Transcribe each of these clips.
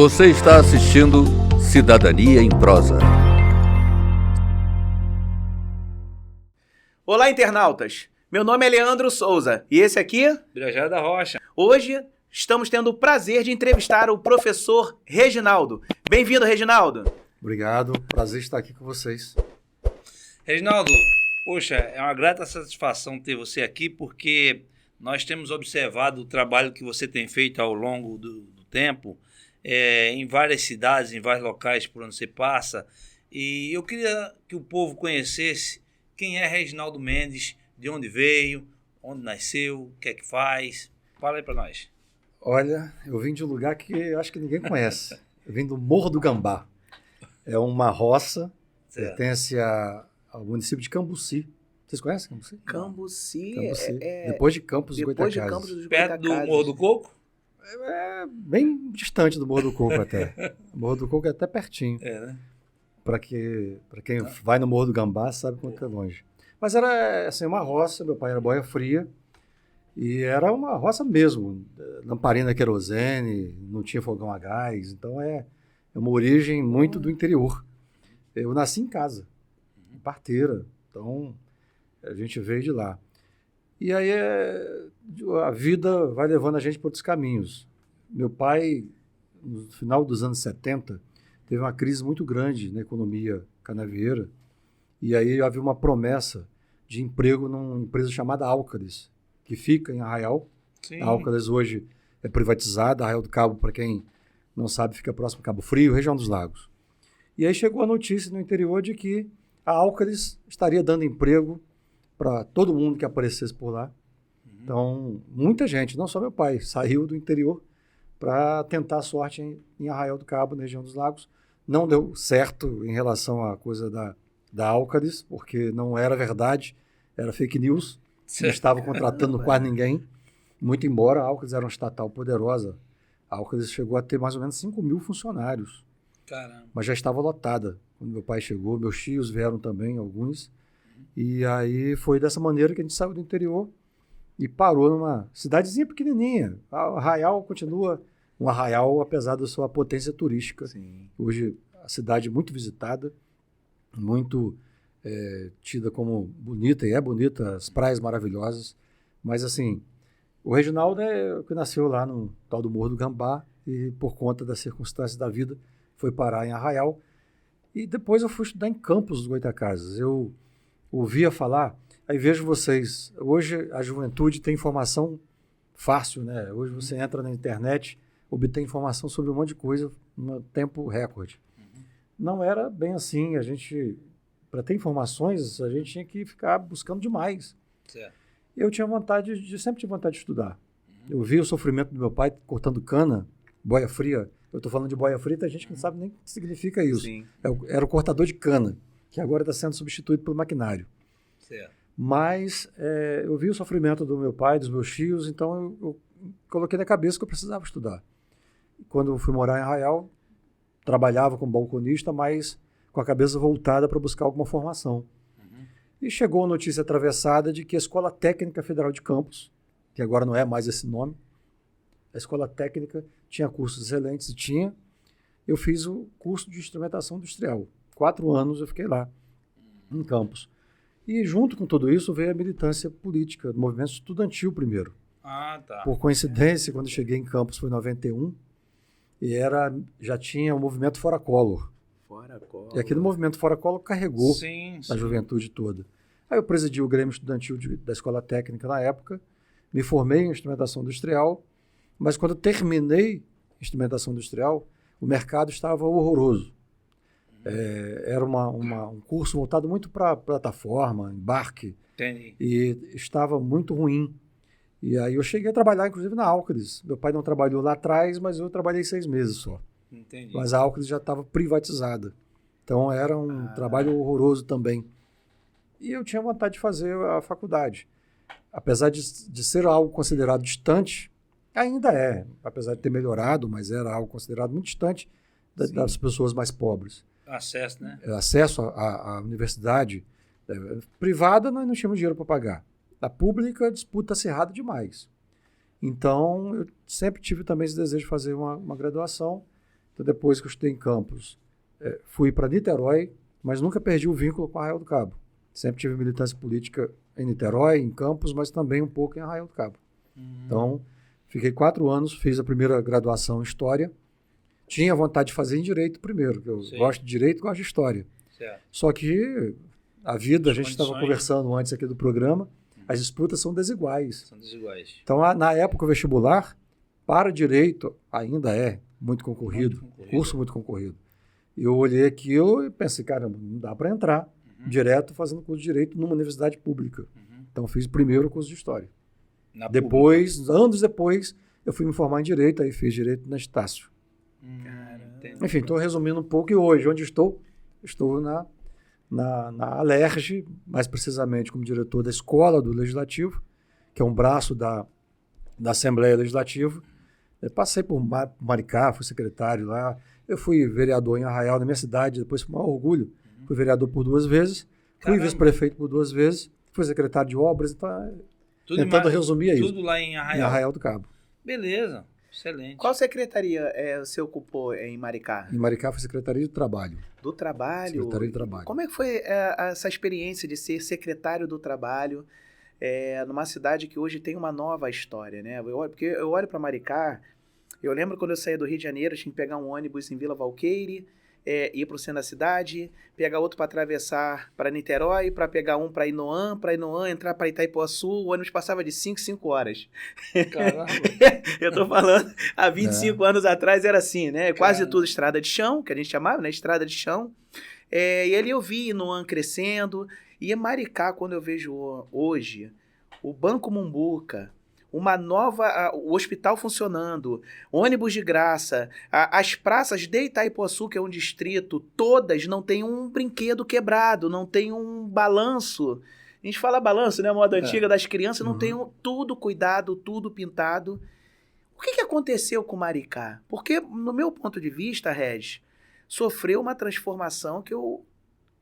Você está assistindo Cidadania em Prosa. Olá, internautas! Meu nome é Leandro Souza e esse aqui... Birajara da Rocha. Hoje estamos tendo o prazer de entrevistar o professor Reginaldo. Bem-vindo, Reginaldo! Obrigado, prazer estar aqui com vocês. Reginaldo, poxa, é uma grata satisfação ter você aqui, porque nós temos observado o trabalho que você tem feito ao longo do tempo, em várias cidades, em vários locais por onde você passa, e eu queria que o povo conhecesse quem é Reginaldo Mendes, de onde veio, onde nasceu, o que é que faz. Fala aí para nós. Olha, eu vim de um lugar que eu acho que ninguém conhece. Eu vim do Morro do Gambá. É uma roça, pertence ao município de Cambuci. Vocês conhecem Cambuci? Cambuci depois de Campos dos depois de Goytacazes. Campos dos Perto do Goytacazes. Morro do Coco? É bem distante do Morro do Coco até. O Morro do Coco é até pertinho. Né? Para quem vai no Morro do Gambá sabe quanto é longe. Mas era assim, uma roça, meu pai era boia fria, e era uma roça mesmo, lamparina querosene, não tinha fogão a gás, então é uma origem muito do interior. Eu nasci em casa, em parteira, então a gente veio de lá. E aí a vida vai levando a gente para outros caminhos. Meu pai, no final dos anos 70, teve uma crise muito grande na economia canavieira, e aí havia uma promessa de emprego numa empresa chamada Álcalis, que fica em Arraial. Sim. A Álcalis hoje é privatizada, Arraial do Cabo, para quem não sabe, fica próximo a Cabo Frio, região dos Lagos. E aí chegou a notícia no interior de que a Álcalis estaria dando emprego para todo mundo que aparecesse por lá. Então, muita gente, não só meu pai, saiu do interior para tentar a sorte em Arraial do Cabo, na região dos Lagos. Não deu certo em relação à coisa da Álcalis, porque não era verdade, era fake news, não estava contratando quase ninguém, muito embora a Álcalis era uma estatal poderosa. A Álcalis chegou a ter mais ou menos 5 mil funcionários. Caramba. Mas já estava lotada quando meu pai chegou, meus tios vieram também, alguns, e aí foi dessa maneira que a gente saiu do interior e parou numa cidadezinha pequenininha. Arraial continua um arraial, apesar da sua potência turística. Sim. Hoje a cidade é muito visitada, muito tida como bonita, e é bonita, as praias maravilhosas, mas assim, o Reginaldo é o que nasceu lá no tal do Morro do Gambá e por conta das circunstâncias da vida foi parar em Arraial, e depois eu fui estudar em Campos dos Goytacazes. Eu ouvia falar, aí vejo vocês, hoje a juventude tem informação fácil, né? Hoje você entra na internet, obtém informação sobre um monte de coisa no tempo recorde. Não era bem assim, a gente, para ter informações, a gente tinha que ficar buscando demais. Certo. Eu tinha sempre tive vontade de estudar. Eu vi o sofrimento do meu pai cortando cana, boia fria. Eu estou falando de boia fria, tem gente que não sabe nem o que significa isso. Sim. Era o cortador de cana, que agora está sendo substituído pelo maquinário. Certo. Mas eu vi o sofrimento do meu pai, dos meus tios, então eu coloquei na cabeça que eu precisava estudar. Quando eu fui morar em Arraial, trabalhava como balconista, mas com a cabeça voltada para buscar alguma formação. E chegou a notícia atravessada de que a Escola Técnica Federal de Campos, que agora não é mais esse nome, a Escola Técnica tinha cursos excelentes, e tinha. Eu fiz o curso de instrumentação industrial. 4 anos eu fiquei lá, em Campos. E junto com tudo isso veio a militância política, do movimento estudantil primeiro. Ah, tá. Por coincidência, quando eu cheguei em Campos foi em 91, e já tinha o movimento Fora Collor. Fora Collor. E aquele movimento Fora Collor carregou Sim. a juventude toda. Aí eu presidi o Grêmio Estudantil da Escola Técnica na época, me formei em instrumentação industrial, mas quando eu terminei instrumentação industrial, o mercado estava horroroso. Era um curso voltado muito para plataforma, embarque, Entendi. e estava muito ruim. E aí eu cheguei a trabalhar, inclusive, na Álcalis. Meu pai não trabalhou lá atrás, mas eu trabalhei 6 meses só. Entendi. Mas a Álcalis já estava privatizada. Então era um trabalho horroroso também. E eu tinha vontade de fazer a faculdade. Apesar de ser algo considerado distante, ainda é. Apesar de ter melhorado, mas era algo considerado muito distante das pessoas mais pobres. Acesso, né? Acesso à universidade privada, nós não tínhamos dinheiro para pagar. A pública, disputa acirrada demais. Então, eu sempre tive também esse desejo de fazer uma graduação Então, depois que eu estudei em Campos, fui para Niterói, mas nunca perdi o vínculo com Arraial do Cabo. Sempre tive militância política em Niterói, em Campos, mas também um pouco em Arraial do Cabo. Então, fiquei 4 anos, fiz a primeira graduação em História. Tinha vontade de fazer em Direito primeiro, porque eu gosto de Direito e gosto de História. Certo. Só que a vida, a gente estava condições, conversando antes aqui do programa, as disputas são desiguais. São desiguais. Então, na época, o vestibular para Direito ainda é muito concorrido, curso muito concorrido. E eu olhei aquilo e pensei, caramba, não dá para entrar direto fazendo curso de Direito numa universidade pública. Então, fiz primeiro o curso de História. Depois, anos depois, eu fui me formar em Direito, aí fiz Direito na Estácio. Enfim, estou resumindo um pouco. E hoje, onde estou? Estou na Alerj, mais precisamente como diretor da Escola do Legislativo, que é um braço da Assembleia Legislativa. Eu passei por Maricá, fui secretário lá. Eu fui vereador em Arraial, na minha cidade, depois com maior orgulho. Fui vereador por 2 vezes, fui vice-prefeito por 2 vezes, fui secretário de obras, então, tentando resumir isso. Tudo lá em Arraial. Em Arraial do Cabo. Beleza, excelente. Qual secretaria você ocupou em Maricá? Em Maricá foi Secretaria de Trabalho. Do Trabalho? Secretaria de Trabalho. Como é que foi essa experiência de ser secretário do Trabalho numa cidade que hoje tem uma nova história, né? Porque eu olho para Maricá, eu lembro quando eu saía do Rio de Janeiro, tinha que pegar um ônibus em Vila Valqueire, ir para o centro da cidade, pegar outro para atravessar para Niterói, para pegar um para Inoã, entrar para Itaipuaçu, o ônibus passava de 5 horas. Caramba! Eu tô falando, há 25 anos atrás era assim, né? Quase tudo estrada de chão, que a gente chamava, né? Estrada de chão. E ali eu vi Inoã crescendo, e em Maricá, quando eu vejo hoje, o Banco Mumbuca, o hospital funcionando, ônibus de graça, as praças de Itaipuaçu, que é um distrito, todas não tem um brinquedo quebrado, não tem um balanço. A gente fala balanço, né? A moda antiga das crianças, não tem tudo cuidado, tudo pintado. O que aconteceu com Maricá? Porque, no meu ponto de vista, Regis, sofreu uma transformação que eu,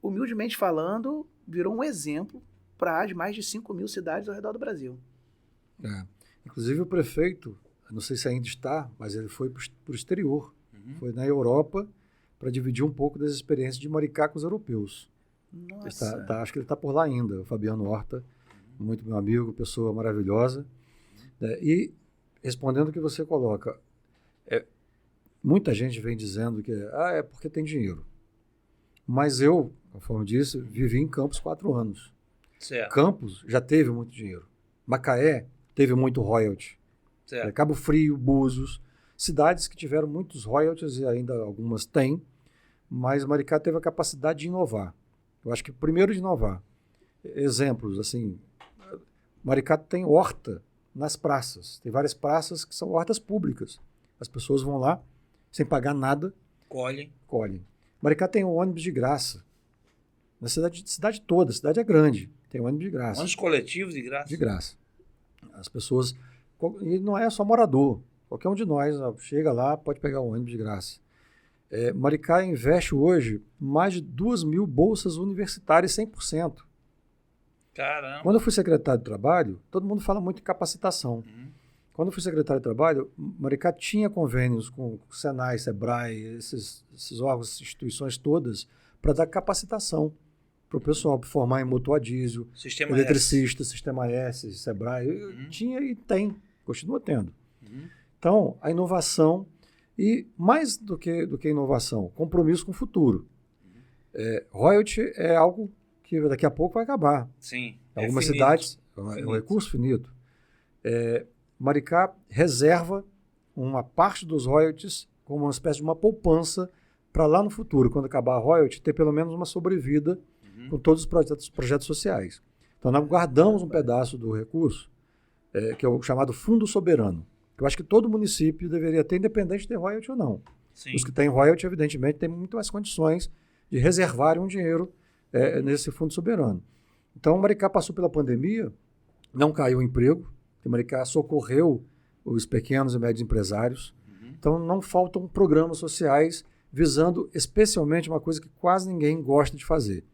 humildemente falando, virou um exemplo para as mais de 5.000 cidades ao redor do Brasil. Inclusive o prefeito, não sei se ainda está, mas ele foi para o exterior, foi na Europa para dividir um pouco das experiências de Maricá com os europeus. Nossa! Acho que ele está por lá ainda, o Fabiano Horta, muito meu amigo, pessoa maravilhosa. E respondendo o que você coloca, muita gente vem dizendo que é porque tem dinheiro. Mas eu, conforme disse, vivi em Campos 4 anos. Certo. Campos já teve muito dinheiro. Macaé teve muito royalty. Cabo Frio, Búzios, cidades que tiveram muitos royalties e ainda algumas têm, mas Maricá teve a capacidade de inovar. Eu acho que primeiro de inovar. Exemplos, assim, Maricá tem horta nas praças. Tem várias praças que são hortas públicas. As pessoas vão lá sem pagar nada. Colhem. Maricá tem um ônibus de graça. Na cidade toda, a cidade é grande, tem um ônibus de graça. Ônibus coletivos de graça? De graça. As pessoas... E não é só morador. Qualquer um de nós chega lá, pode pegar o ônibus de graça. Maricá investe hoje mais de 2.000 bolsas universitárias 100%. Caramba! Quando eu fui secretário de Trabalho, todo mundo fala muito em capacitação. Quando eu fui secretário de Trabalho, Maricá tinha convênios com o Senai, Sebrae, esses órgãos, essas instituições todas, para dar capacitação para o pessoal, para formar em motor a diesel, eletricista, Sistema S, Sebrae. Tinha e tem, continua tendo. Então, a inovação, e mais do que inovação, compromisso com o futuro. Royalty é algo que daqui a pouco vai acabar. Sim. Algumas cidades, é um recurso finito. Maricá reserva uma parte dos royalties como uma espécie de uma poupança para lá no futuro, quando acabar a royalty, ter pelo menos uma sobrevida com todos os projetos sociais. Então, nós guardamos um pedaço do recurso, que é o chamado Fundo Soberano, que eu acho que todo município deveria ter, independente de ter royalty ou não. Sim. Os que têm royalty, evidentemente, têm muito mais condições de reservarem um dinheiro nesse Fundo Soberano. Então, Maricá passou pela pandemia, não caiu o emprego, porque Maricá socorreu os pequenos e médios empresários. Então, não faltam programas sociais visando especialmente uma coisa que quase ninguém gosta de fazer,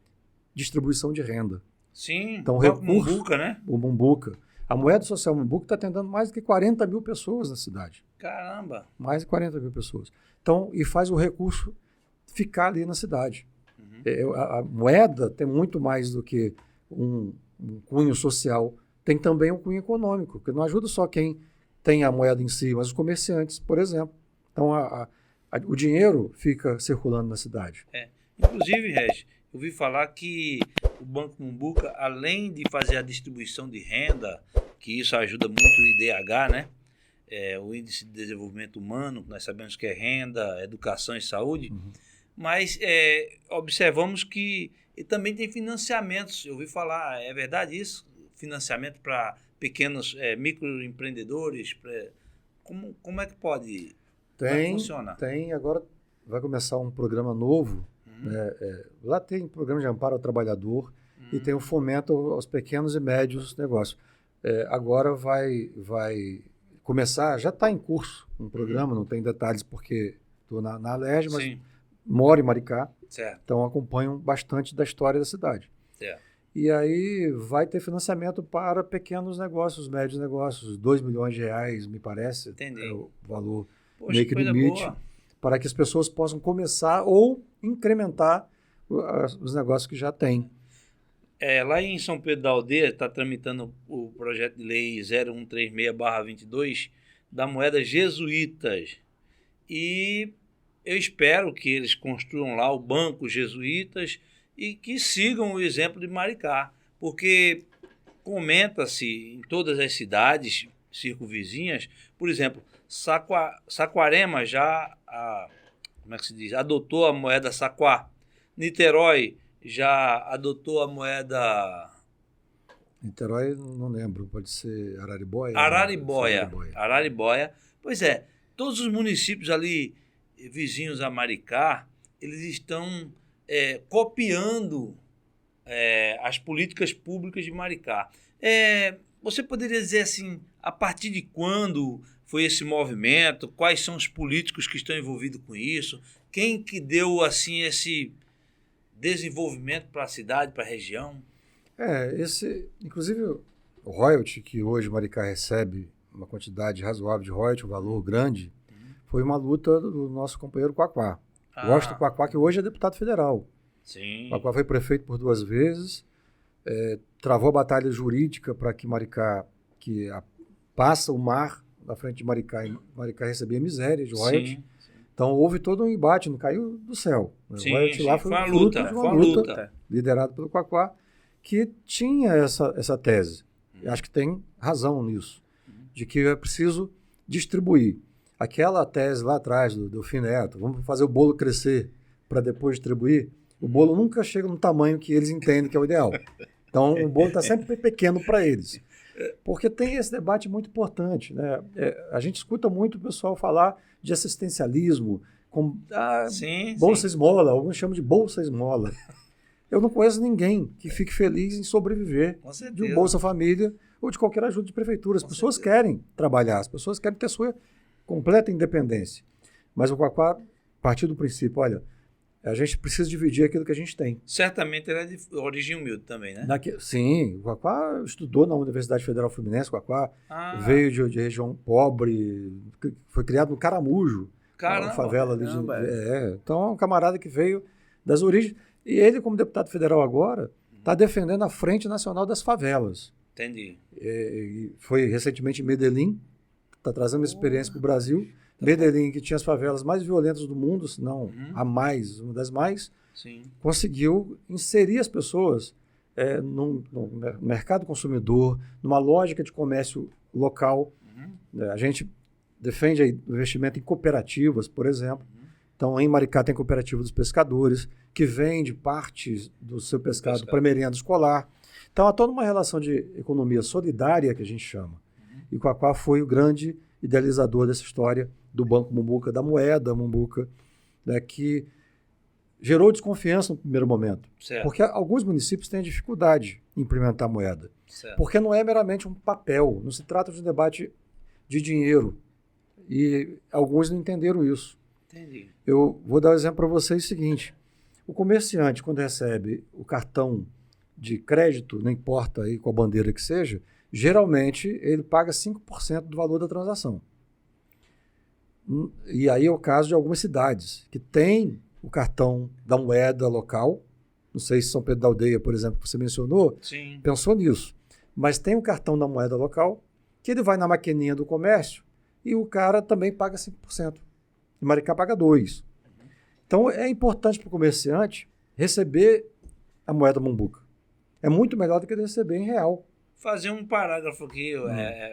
distribuição de renda. Sim, então, o Mumbuca, né? O Mumbuca. A moeda social Mumbuca está atendendo mais do que 40 mil pessoas na cidade. Caramba. Mais de 40 mil pessoas. Então, e faz o recurso ficar ali na cidade. A moeda tem muito mais do que um cunho social, tem também um cunho econômico, que não ajuda só quem tem a moeda em si, mas os comerciantes, por exemplo. Então, o dinheiro fica circulando na cidade. Inclusive, Regis, eu ouvi falar que o Banco Mumbuca, além de fazer a distribuição de renda, que isso ajuda muito o IDH, né? O Índice de Desenvolvimento Humano, que nós sabemos que é renda, educação e saúde, mas observamos que ele também tem financiamentos. Eu ouvi falar, é verdade isso? Financiamento para pequenos microempreendedores? Como é que pode funcionar? Tem, agora vai começar um programa novo. Lá tem programa de amparo ao trabalhador e tem o fomento aos pequenos e médios negócios. Agora vai começar, já está em curso um programa, não tem detalhes porque estou na Alerj, mas Sim. moro em Maricá, Certo. então acompanho bastante da história da cidade. Certo. E aí vai ter financiamento para pequenos negócios, médios negócios, 2 milhões de reais, me parece. Entendi. É o valor Poxa, meio que coisa limite, boa. para que as pessoas possam começar ou incrementar os negócios que já têm. Lá em São Pedro da Aldeia está tramitando o projeto de lei 0136/22 da moeda jesuítas. E eu espero que eles construam lá o Banco Jesuítas e que sigam o exemplo de Maricá, porque comenta-se em todas as cidades circunvizinhas, por exemplo, Saquarema já, como é que se diz? Adotou a moeda saquá. Niterói já adotou a moeda Niterói, não lembro, pode ser Araribóia? Araribóia. Pois é, todos os municípios ali vizinhos a Maricá, eles estão copiando as políticas públicas de Maricá. Você poderia dizer assim, a partir de quando foi esse movimento? Quais são os políticos que estão envolvidos com isso? Quem que deu assim esse desenvolvimento para a cidade, para a região? Inclusive o royalty que hoje Maricá recebe, uma quantidade razoável de royalty, um valor grande, foi uma luta do nosso companheiro Quaquá. Gosto do Quaquá, que hoje é deputado federal. Sim. Quaquá foi prefeito por 2 vezes, travou a batalha jurídica para que Maricá, passa o mar na frente de Maricá, e Maricá recebia miséria de royalty. Sim. Então houve todo um embate, não caiu do céu. Sim, o royalty lá foi foi uma fruto luta, de uma luta liderada pelo Quaquá, que tinha essa tese. Eu acho que tem razão nisso, de que é preciso distribuir. Aquela tese lá atrás do Fineto, vamos fazer o bolo crescer para depois distribuir, o bolo nunca chega no tamanho que eles entendem que é o ideal. Então o bolo está sempre pequeno para eles. Porque tem esse debate muito importante, né? A gente escuta muito o pessoal falar de assistencialismo, como bolsa esmola, alguns chamam de bolsa esmola. Eu não conheço ninguém que fique feliz em sobreviver de um Bolsa Família ou de qualquer ajuda de prefeitura. As pessoas querem trabalhar, as pessoas querem ter a sua completa independência. Mas o Quaquá partiu do princípio, olha, a gente precisa dividir aquilo que a gente tem. Certamente ele é de origem humilde também, né? Sim, o Quaquá estudou na Universidade Federal Fluminense, o Quaquá veio de região pobre, foi criado no Caramujo, uma favela ali. Então é um camarada que veio das origens. E ele, como deputado federal agora, está defendendo a Frente Nacional das Favelas. Entendi. Foi recentemente em Medellín, está trazendo uma experiência para o Brasil. Medellín, que tinha as favelas mais violentas do mundo, se não a mais, uma das mais, conseguiu inserir as pessoas no mercado consumidor, numa lógica de comércio local. A gente defende aí o investimento em cooperativas, por exemplo. Então, em Maricá tem cooperativa dos pescadores, que vende partes do seu pescado para merenda escolar. Então, há toda uma relação de economia solidária, que a gente chama. E Quaquá foi o grande idealizador dessa história do Banco Mumbuca, da moeda Mumbuca, né, que gerou desconfiança no primeiro momento. Certo. Porque alguns municípios têm dificuldade em implementar a moeda. Certo. Porque não é meramente um papel, não se trata de um debate de dinheiro. E alguns não entenderam isso. Entendi. Eu vou dar um exemplo para vocês o seguinte. O comerciante, quando recebe o cartão de crédito, não importa aí qual bandeira que seja, geralmente ele paga 5% do valor da transação. E aí é o caso de algumas cidades que têm o cartão da moeda local. Não sei se São Pedro da Aldeia, por exemplo, que você mencionou, Sim. pensou nisso. Mas tem o cartão da moeda local, que ele vai na maquininha do comércio e o cara também paga 5%. E Maricá paga 2%. Então é importante para o comerciante receber a moeda Mumbuca. É muito melhor do que ele receber em real. Fazer um parágrafo aqui,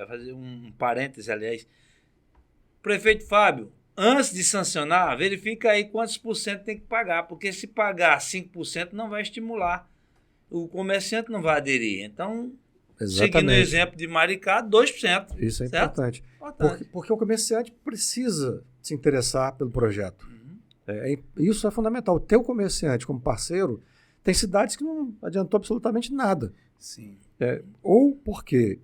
fazer um parêntese, aliás. Prefeito Fábio, antes de sancionar, verifica aí quantos por cento tem que pagar, porque se pagar 5% não vai estimular. O comerciante não vai aderir. Então, seguindo o exemplo de Maricá, 2%. Isso é certo? importante. Porque o comerciante precisa se interessar pelo projeto. Isso é fundamental. Ter o comerciante como parceiro, tem cidades que não adiantou absolutamente nada. Sim. Ou porque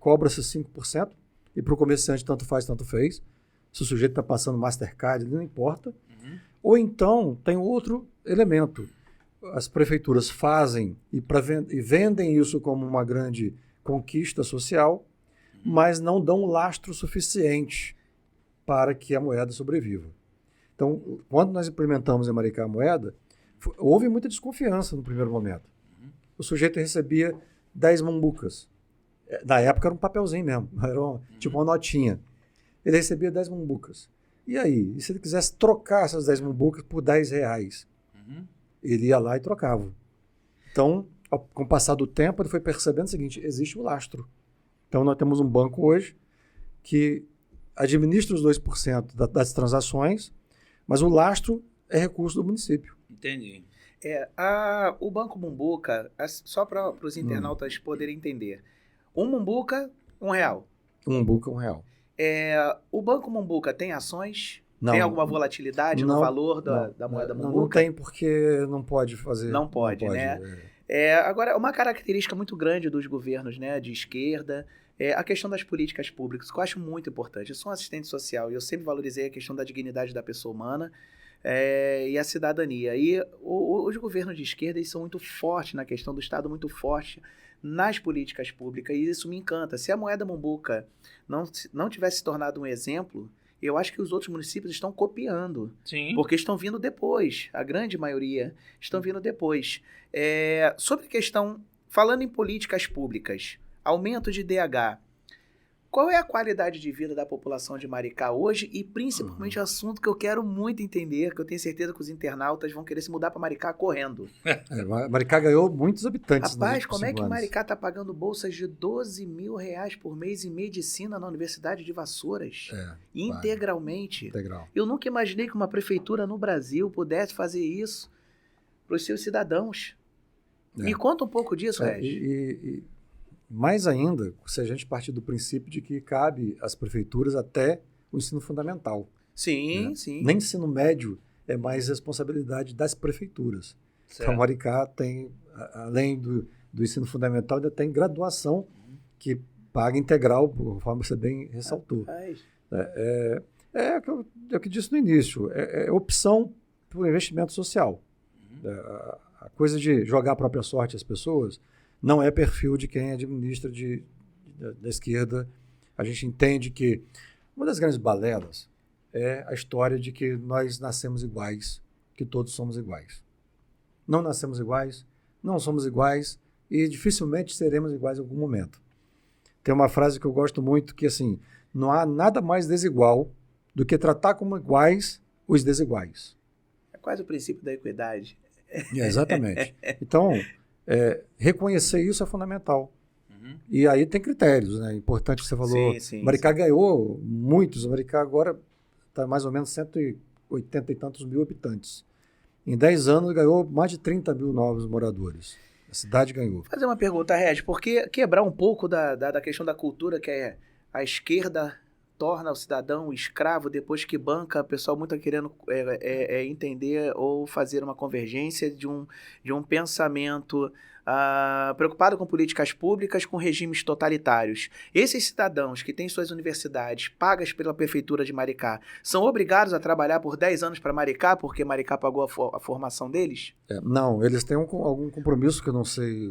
cobra-se 5%, e para o comerciante tanto faz, tanto fez. Se o sujeito está passando Mastercard, ele não importa. Ou então tem outro elemento. As prefeituras fazem e vendem isso como uma grande conquista social, mas não dão um lastro suficiente para que a moeda sobreviva. Então, quando nós implementamos em Maricá a moeda, houve muita desconfiança no primeiro momento. O sujeito recebia 10 Mumbucas. Na época era um papelzinho mesmo, era tipo uma notinha. Ele recebia 10 Mumbucas. E aí? E se ele quisesse trocar essas 10 Mumbucas por R$10? Ele ia lá e trocava. Então, com o passar do tempo, ele foi percebendo o seguinte: existe o lastro. Então, nós temos um banco hoje que administra os 2% das transações, mas o lastro é recurso do município. Entendi. O Banco Mumbuca, só para os internautas poderem entender. Um Mumbuca, R$1. Um Mumbuca, R$1. O Banco Mumbuca tem ações? Não. Tem alguma volatilidade no valor da moeda Mumbuca? Não tem, porque não pode fazer. Não pode, né? Agora, uma característica muito grande dos governos, né, de esquerda é a questão das políticas públicas, que eu acho muito importante. Eu sou um assistente social e eu sempre valorizei a questão da dignidade da pessoa humana e a cidadania. E os governos de esquerda eles são muito fortes na questão do Estado, muito forte nas políticas públicas, e isso me encanta. Se a moeda Mumbuca não tivesse se tornado um exemplo, eu acho que os outros municípios estão copiando. Sim. Porque estão vindo depois. A grande maioria estão vindo depois. Sobre a questão, falando em políticas públicas, aumento de DH, qual é a qualidade de vida da população de Maricá hoje? E principalmente o assunto que eu quero muito entender, que eu tenho certeza que os internautas vão querer se mudar para Maricá correndo. Maricá ganhou muitos habitantes. Rapaz, como é que Maricá está pagando bolsas de R$12 mil por mês em medicina na Universidade de Vassouras? Integralmente. Integral. Eu nunca imaginei que uma prefeitura no Brasil pudesse fazer isso para os seus cidadãos. Me conta um pouco disso, Regis. Mais ainda, se a gente partir do princípio de que cabe às prefeituras até o ensino fundamental. Sim, sim. Nem ensino médio é mais responsabilidade das prefeituras. Certo. Então, Maricá tem, além do ensino fundamental, ainda tem graduação que paga integral, conforme você bem ressaltou. É o que eu disse no início, é opção por investimento social. A coisa de jogar a própria sorte às pessoas não é perfil de quem administra da esquerda. A gente entende que uma das grandes balelas é a história de que nós nascemos iguais, que todos somos iguais. Não nascemos iguais, não somos iguais e dificilmente seremos iguais em algum momento. Tem uma frase que eu gosto muito que, assim, não há nada mais desigual do que tratar como iguais os desiguais. É quase o princípio da equidade. Exatamente. Então, reconhecer isso é fundamental. E aí tem critérios, né? Importante que você falou. Sim, Maricá ganhou muitos. Maricá agora está mais ou menos 180 e tantos mil habitantes. Em 10 anos ganhou mais de 30 mil novos moradores. A cidade ganhou. Vou fazer uma pergunta, Regis, porque quebrar um pouco da questão da cultura que a esquerda torna o cidadão escravo depois que banca, o pessoal muito querendo entender ou fazer uma convergência de um pensamento preocupado com políticas públicas, com regimes totalitários. Esses cidadãos que têm suas universidades pagas pela prefeitura de Maricá são obrigados a trabalhar por 10 anos para Maricá porque Maricá pagou a formação deles? Não, eles têm algum compromisso que eu não sei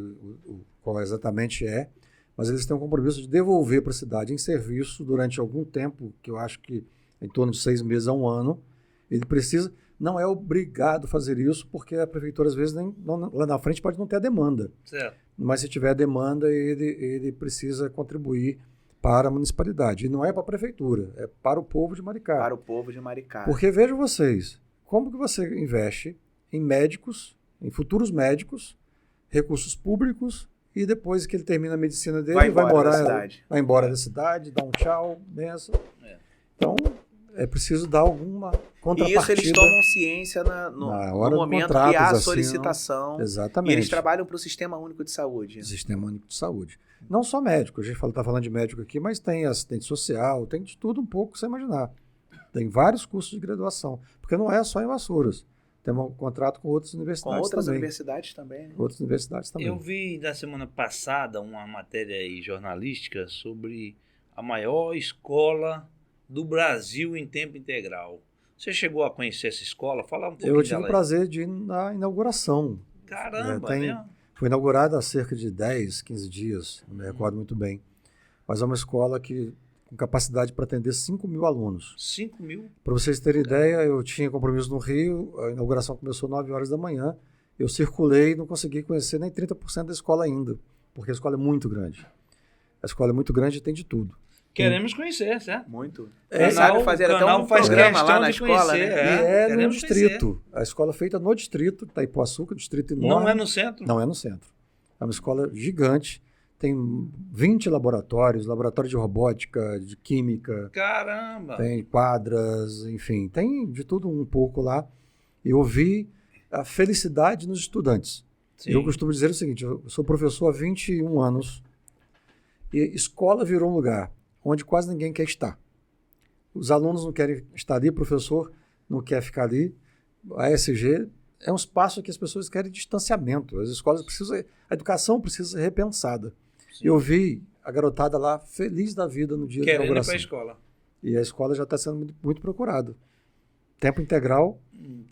qual exatamente é, mas eles têm um compromisso de devolver para a cidade em serviço durante algum tempo, que eu acho que em torno de 6 meses a 1 ano. Ele precisa, não é obrigado a fazer isso, porque a prefeitura, às vezes, lá na frente pode não ter a demanda. Certo. Mas se tiver demanda, ele precisa contribuir para a municipalidade. E não é para a prefeitura, é para o povo de Maricá. Para o povo de Maricá. Porque vejam vocês, como que você investe em médicos, em futuros médicos, recursos públicos, e depois que ele termina a medicina dele, vai embora da cidade, dá um tchau, benção. Então, é preciso dar alguma contrapartida. E isso eles tomam ciência no momento que há a solicitação. Exatamente. E eles trabalham para o Sistema Único de Saúde. Sistema Único de Saúde. Não só médico, a gente está falando de médico aqui, mas tem assistente social, tem de tudo um pouco que você imaginar. Tem vários cursos de graduação, porque não é só em Vassouras. Tem um contrato com outras universidades também. Com outras universidades também. Né? Outras universidades também. Eu vi na semana passada uma matéria aí jornalística sobre a maior escola do Brasil em tempo integral. Você chegou a conhecer essa escola? Fala um pouquinho Eu tive dela o prazer de ir na inauguração. Caramba, mesmo? Foi inaugurada há cerca de 10, 15 dias, não me recordo muito bem. Mas é uma escola com capacidade para atender 5 mil alunos. 5 mil? Para vocês terem ideia, eu tinha compromisso no Rio, a inauguração começou às 9 horas da manhã, eu circulei e não consegui conhecer nem 30% da escola ainda, porque a escola é muito grande. A escola é muito grande e tem de tudo. Queremos conhecer, certo? Muito. Sabe fazer até um programa lá na escola, né? E é no distrito. A escola é feita no distrito, Itaipuaçu, que é um distrito enorme. Não é no centro? Não é no centro. É uma escola gigante. Tem 20 laboratórios, laboratório de robótica, de química. Caramba! Tem quadras, enfim. Tem de tudo um pouco lá. E eu vi a felicidade nos estudantes. Sim. Eu costumo dizer o seguinte, eu sou professor há 21 anos e escola virou um lugar onde quase ninguém quer estar. Os alunos não querem estar ali, o professor não quer ficar ali. A ESG é um espaço que as pessoas querem distanciamento. As escolas precisam, a educação precisa ser repensada. Sim. Eu vi a garotada lá feliz da vida no dia da inauguração. Querendo ir para a escola. E a escola já está sendo muito, muito procurada. Tempo integral,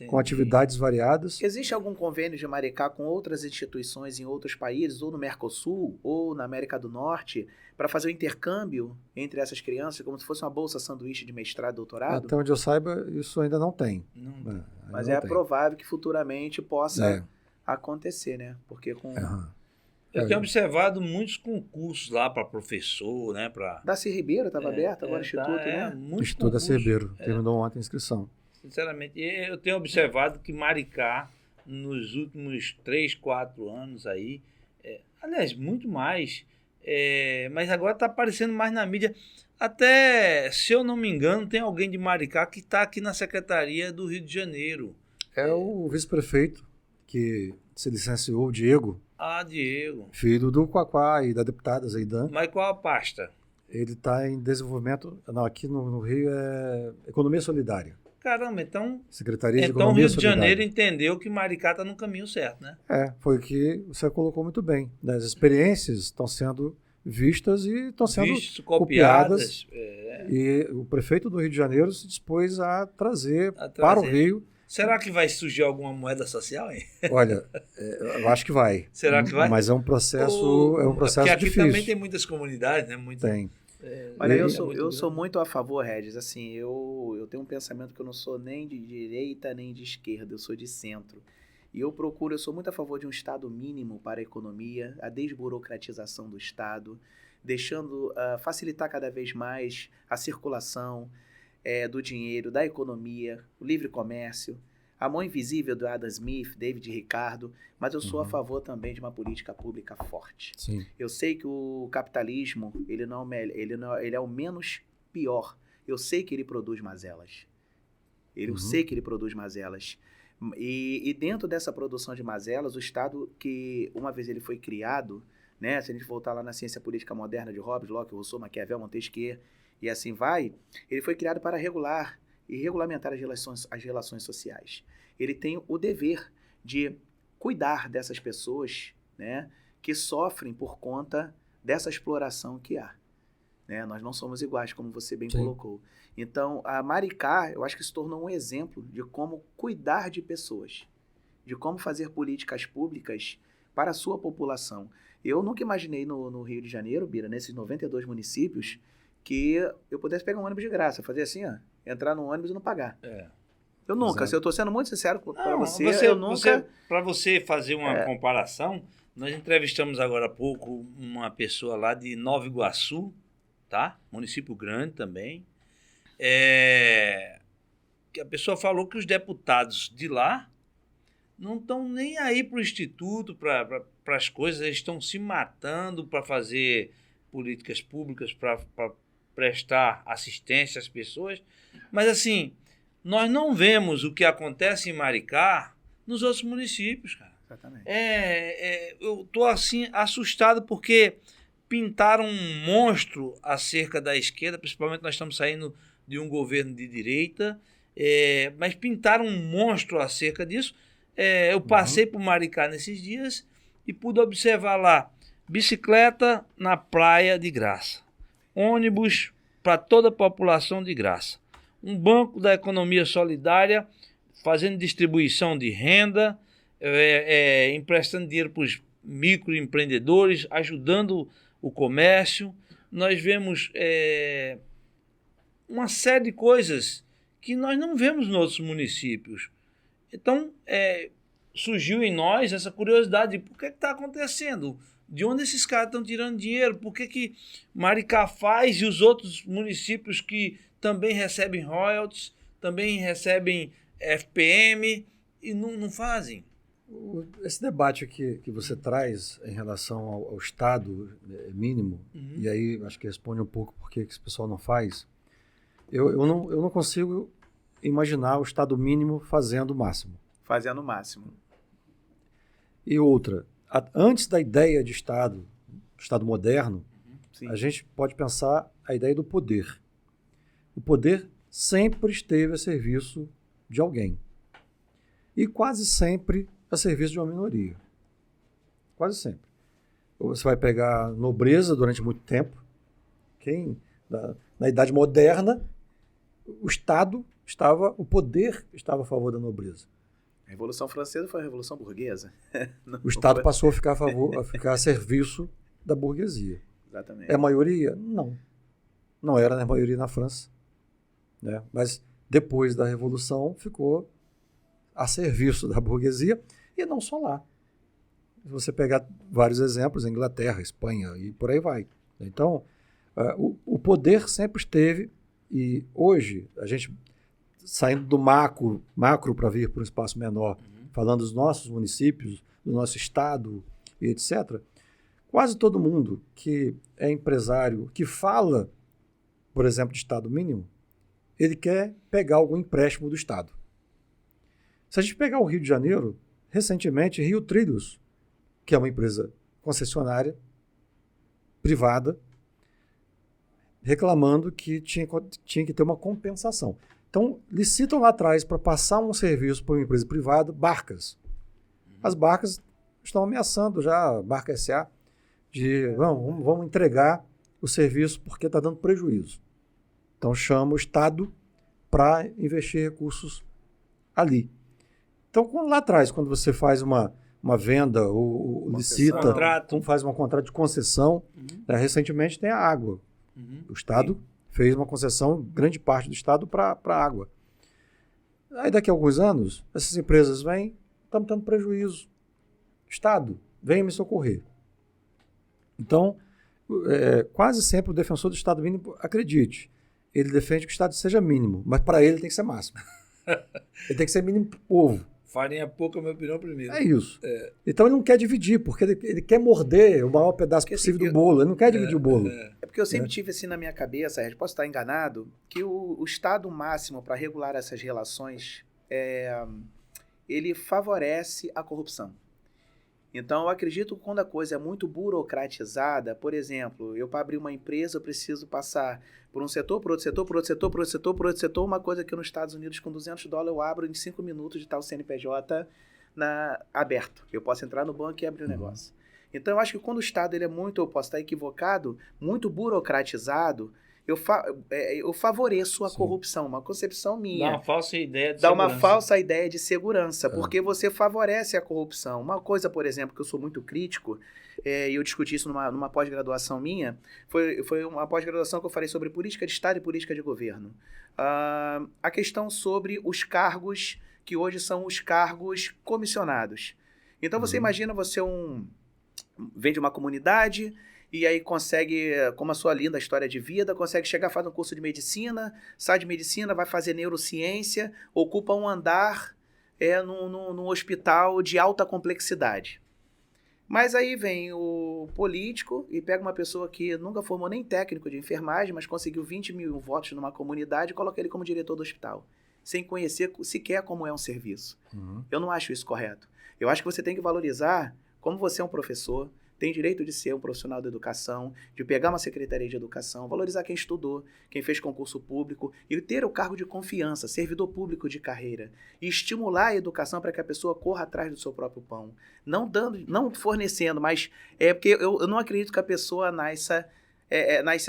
com atividades variadas. Existe algum convênio de Maricá com outras instituições em outros países, ou no Mercosul, ou na América do Norte, para fazer o intercâmbio entre essas crianças, como se fosse uma bolsa sanduíche de mestrado e doutorado? Até onde eu saiba, isso ainda não tem. Mas é provável que futuramente possa acontecer, né? Porque com... Eu tenho observado muitos concursos lá para professor, né? Darcy Ribeiro estava aberto, agora Instituto, né? Instituto Darcy Ribeiro, terminou ontem a inscrição. Sinceramente, eu tenho observado que Maricá, nos últimos 3, 4 anos aí, aliás, muito mais, mas agora está aparecendo mais na mídia. Até, se eu não me engano, tem alguém de Maricá que está aqui na Secretaria do Rio de Janeiro. É o vice-prefeito que se licenciou, o Diego. Ah, Diego. Filho do Quaquá e da deputada Zeidan. Mas qual a pasta? Ele está em desenvolvimento, aqui no Rio é Economia Solidária. Caramba, então... Secretaria de Economia Rio de Solidária. Janeiro entendeu que Maricá está no caminho certo, né? Foi o que você colocou muito bem. As experiências estão sendo vistas e estão sendo copiadas. E o prefeito do Rio de Janeiro se dispôs a trazer para o Rio. Será que vai surgir alguma moeda social, hein? Olha, eu acho que vai. Será que vai? Mas é um processo, porque aqui difícil. Também tem muitas comunidades, né? Tem. Olha, eu sou muito a favor, Regis. Assim, eu tenho um pensamento que eu não sou nem de direita nem de esquerda, eu sou de centro. E eu sou muito a favor de um Estado mínimo para a economia, a desburocratização do Estado, deixando facilitar cada vez mais a circulação do dinheiro, da economia, o livre comércio, a mão invisível do Adam Smith, David Ricardo, mas eu sou a favor também de uma política pública forte. Sim. Eu sei que o capitalismo ele é o menos pior. Eu sei que ele produz mazelas. Eu sei que ele produz mazelas. E dentro dessa produção de mazelas, o Estado que uma vez ele foi criado, né, se a gente voltar lá na ciência política moderna de Hobbes, Locke, Rousseau, Maquiavel, Montesquieu, e assim vai, ele foi criado para regular e regulamentar as relações sociais. Ele tem o dever de cuidar dessas pessoas, né, que sofrem por conta dessa exploração que há. Né? Nós não somos iguais, como você bem colocou. Então, a Maricá, eu acho que se tornou um exemplo de como cuidar de pessoas, de como fazer políticas públicas para a sua população. Eu nunca imaginei no Rio de Janeiro, Bira, nesses 92 municípios, que eu pudesse pegar um ônibus de graça, fazer assim, ó, entrar no ônibus e não pagar. É. Eu nunca, Exato. se eu estou sendo muito sincero para Não, você, eu nunca... Para você fazer uma comparação, nós entrevistamos agora há pouco uma pessoa lá de Nova Iguaçu, tá? Município grande também. Que a pessoa falou que os deputados de lá não estão nem aí para o Instituto, para as coisas, eles estão se matando para fazer políticas públicas, para prestar assistência às pessoas. Mas, assim, nós não vemos o que acontece em Maricá nos outros municípios, cara. Exatamente. Eu estou, assim, assustado porque pintaram um monstro acerca da esquerda, principalmente nós estamos saindo de um governo de direita, mas pintaram um monstro acerca disso. Eu passei por Maricá nesses dias e pude observar lá bicicleta na praia de graça, ônibus para toda a população de graça, um banco da economia solidária fazendo distribuição de renda, emprestando dinheiro para os microempreendedores, ajudando o comércio. Nós vemos uma série de coisas que nós não vemos nos outros municípios. Então, surgiu em nós essa curiosidade de por que está acontecendo, de onde esses caras estão tirando dinheiro, por que Maricá faz e os outros municípios que também recebem royalties, também recebem FPM e não fazem. Esse debate que você traz em relação ao Estado mínimo, e aí acho que responde um pouco por que esse pessoal não faz, eu não consigo imaginar o Estado mínimo fazendo o máximo. Fazendo o máximo. E outra, antes da ideia de Estado moderno, Sim. a gente pode pensar a ideia do poder. O poder sempre esteve a serviço de alguém. E quase sempre a serviço de uma minoria. Quase sempre. Você vai pegar nobreza durante muito tempo. Na Idade Moderna, o poder estava a favor da nobreza. A Revolução Francesa foi a Revolução Burguesa. O Estado passou a ficar a serviço da burguesia. Exatamente. É a maioria? Não. Não era a maioria na França. Né? Mas depois da Revolução ficou a serviço da burguesia e não só lá. Se você pegar vários exemplos, Inglaterra, Espanha e por aí vai. Então, o poder sempre esteve e hoje, a gente saindo do macro para vir para um espaço menor, falando dos nossos municípios, do nosso estado e etc., quase todo mundo que é empresário, que fala, por exemplo, de Estado mínimo, ele quer pegar algum empréstimo do Estado. Se a gente pegar o Rio de Janeiro, recentemente, Rio Trilhos, que é uma empresa concessionária, privada, reclamando que tinha que ter uma compensação. Então, licitam lá atrás para passar um serviço para uma empresa privada, barcas. As barcas estão ameaçando já, a Barca SA, de vamos entregar o serviço porque está dando prejuízo. Então, chama o Estado para investir recursos ali. Então, lá atrás, quando você faz uma venda ou licita, faz um contrato de concessão, recentemente tem a água. O Estado fez uma concessão, grande parte do Estado, para a água. Aí daqui a alguns anos, essas empresas vêm, estamos tendo prejuízo. Estado, venha me socorrer. Então, quase sempre o defensor do Estado mínimo, acredite, ele defende que o Estado seja mínimo, mas para ele tem que ser máximo. Ele tem que ser mínimo para o povo. Farinha pouca, minha opinião, primeiro. É isso. Então ele não quer dividir, porque ele quer morder o maior pedaço possível do bolo. Ele não quer dividir o bolo. É porque eu sempre tive assim na minha cabeça, posso estar enganado, que o estado máximo para regular essas relações, ele favorece a corrupção. Então eu acredito que quando a coisa é muito burocratizada, por exemplo, eu para abrir uma empresa eu preciso passar por um setor, por outro setor, por outro setor, por outro setor, por outro setor, uma coisa que nos Estados Unidos com $200 eu abro em 5 minutos de tal CNPJ aberto. Eu posso entrar no banco e abrir o negócio. Então eu acho que quando o Estado ele é muito, eu posso estar equivocado, muito burocratizado, eu favoreço a Sim. corrupção, uma concepção Dá minha. uma falsa ideia de Dá uma segurança. falsa ideia de segurança, porque você favorece a corrupção. Uma coisa, por exemplo, que eu sou muito crítico, e eu discuti isso numa pós-graduação minha, foi uma pós-graduação que eu falei sobre política de Estado e política de governo. A questão sobre os cargos que hoje são os cargos comissionados. Então você imagina, você vem de uma comunidade e aí consegue, como a sua linda história de vida, consegue chegar, faz um curso de medicina, sai de medicina, vai fazer neurociência, ocupa um andar num hospital de alta complexidade. Mas aí vem o político e pega uma pessoa que nunca formou nem técnico de enfermagem, mas conseguiu 20 mil votos numa comunidade e coloca ele como diretor do hospital, sem conhecer sequer como é um serviço. Eu não acho isso correto. Eu acho que você tem que valorizar como você é um professor, tem direito de ser um profissional da educação, de pegar uma secretaria de educação, valorizar quem estudou, quem fez concurso público e ter o cargo de confiança, servidor público de carreira, e estimular a educação para que a pessoa corra atrás do seu próprio pão. Não fornecendo, mas porque eu não acredito que a pessoa nasce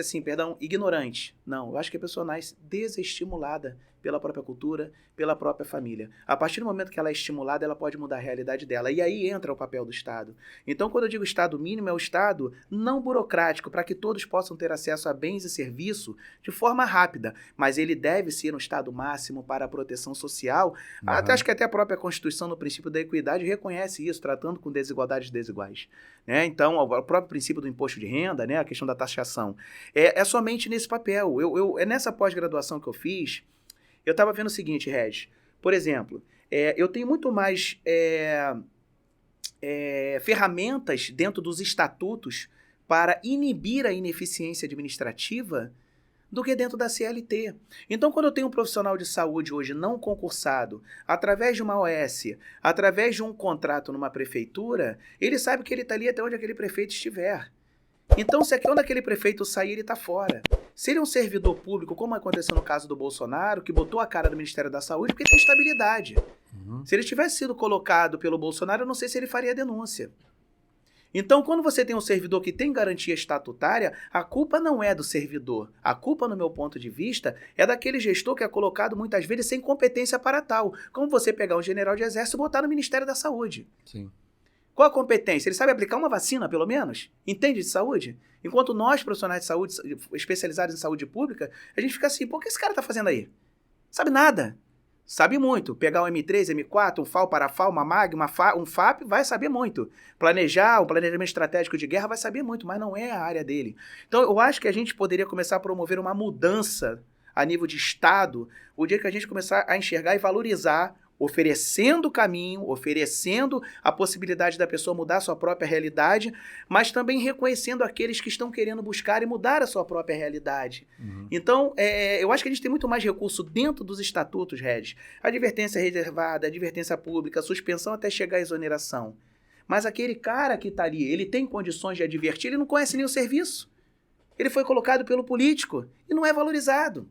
assim, ignorante. Não, eu acho que a pessoa nasce desestimulada pela própria cultura, pela própria família. A partir do momento que ela é estimulada, ela pode mudar a realidade dela. E aí entra o papel do Estado. Então, quando eu digo Estado mínimo, é o Estado não burocrático, para que todos possam ter acesso a bens e serviços de forma rápida. Mas ele deve ser um Estado máximo para a proteção social. Acho que até a própria Constituição, no princípio da equidade, reconhece isso, tratando com desigualdades desiguais. Né? Então, o próprio princípio do imposto de renda, né? A questão da taxação, é somente nesse papel. Nessa pós-graduação que eu fiz, eu estava vendo o seguinte, Regis. Por exemplo, eu tenho muito mais ferramentas dentro dos estatutos para inibir a ineficiência administrativa do que dentro da CLT. Então, quando eu tenho um profissional de saúde hoje não concursado, através de uma OS, através de um contrato numa prefeitura, ele sabe que ele está ali até onde aquele prefeito estiver. Então, se quando aquele prefeito sair, ele está fora. Se ele é um servidor público, como aconteceu no caso do Bolsonaro, que botou a cara do Ministério da Saúde, porque tem estabilidade. Se ele tivesse sido colocado pelo Bolsonaro, eu não sei se ele faria denúncia. Então, quando você tem um servidor que tem garantia estatutária, a culpa não é do servidor. A culpa, no meu ponto de vista, é daquele gestor que é colocado muitas vezes sem competência para tal. Como você pegar um general de exército e botar no Ministério da Saúde. Sim. Qual a competência? Ele sabe aplicar uma vacina, pelo menos? Entende de saúde? Enquanto nós, profissionais de saúde, especializados em saúde pública, a gente fica assim, pô, o que esse cara tá fazendo aí? Sabe nada. Sabe muito. Pegar um M3, M4, um FAL, Parafal, uma MAG, um FAP, vai saber muito. Planejar, um planejamento estratégico de guerra vai saber muito, mas não é a área dele. Então, eu acho que a gente poderia começar a promover uma mudança a nível de Estado, o dia que a gente começar a enxergar e valorizar, oferecendo o caminho, oferecendo a possibilidade da pessoa mudar a sua própria realidade, mas também reconhecendo aqueles que estão querendo buscar e mudar a sua própria realidade. Então, eu acho que a gente tem muito mais recurso dentro dos estatutos, Regis. Advertência reservada, advertência pública, suspensão até chegar à exoneração. Mas aquele cara que está ali, ele tem condições de advertir, ele não conhece nem o serviço. Ele foi colocado pelo político e não é valorizado.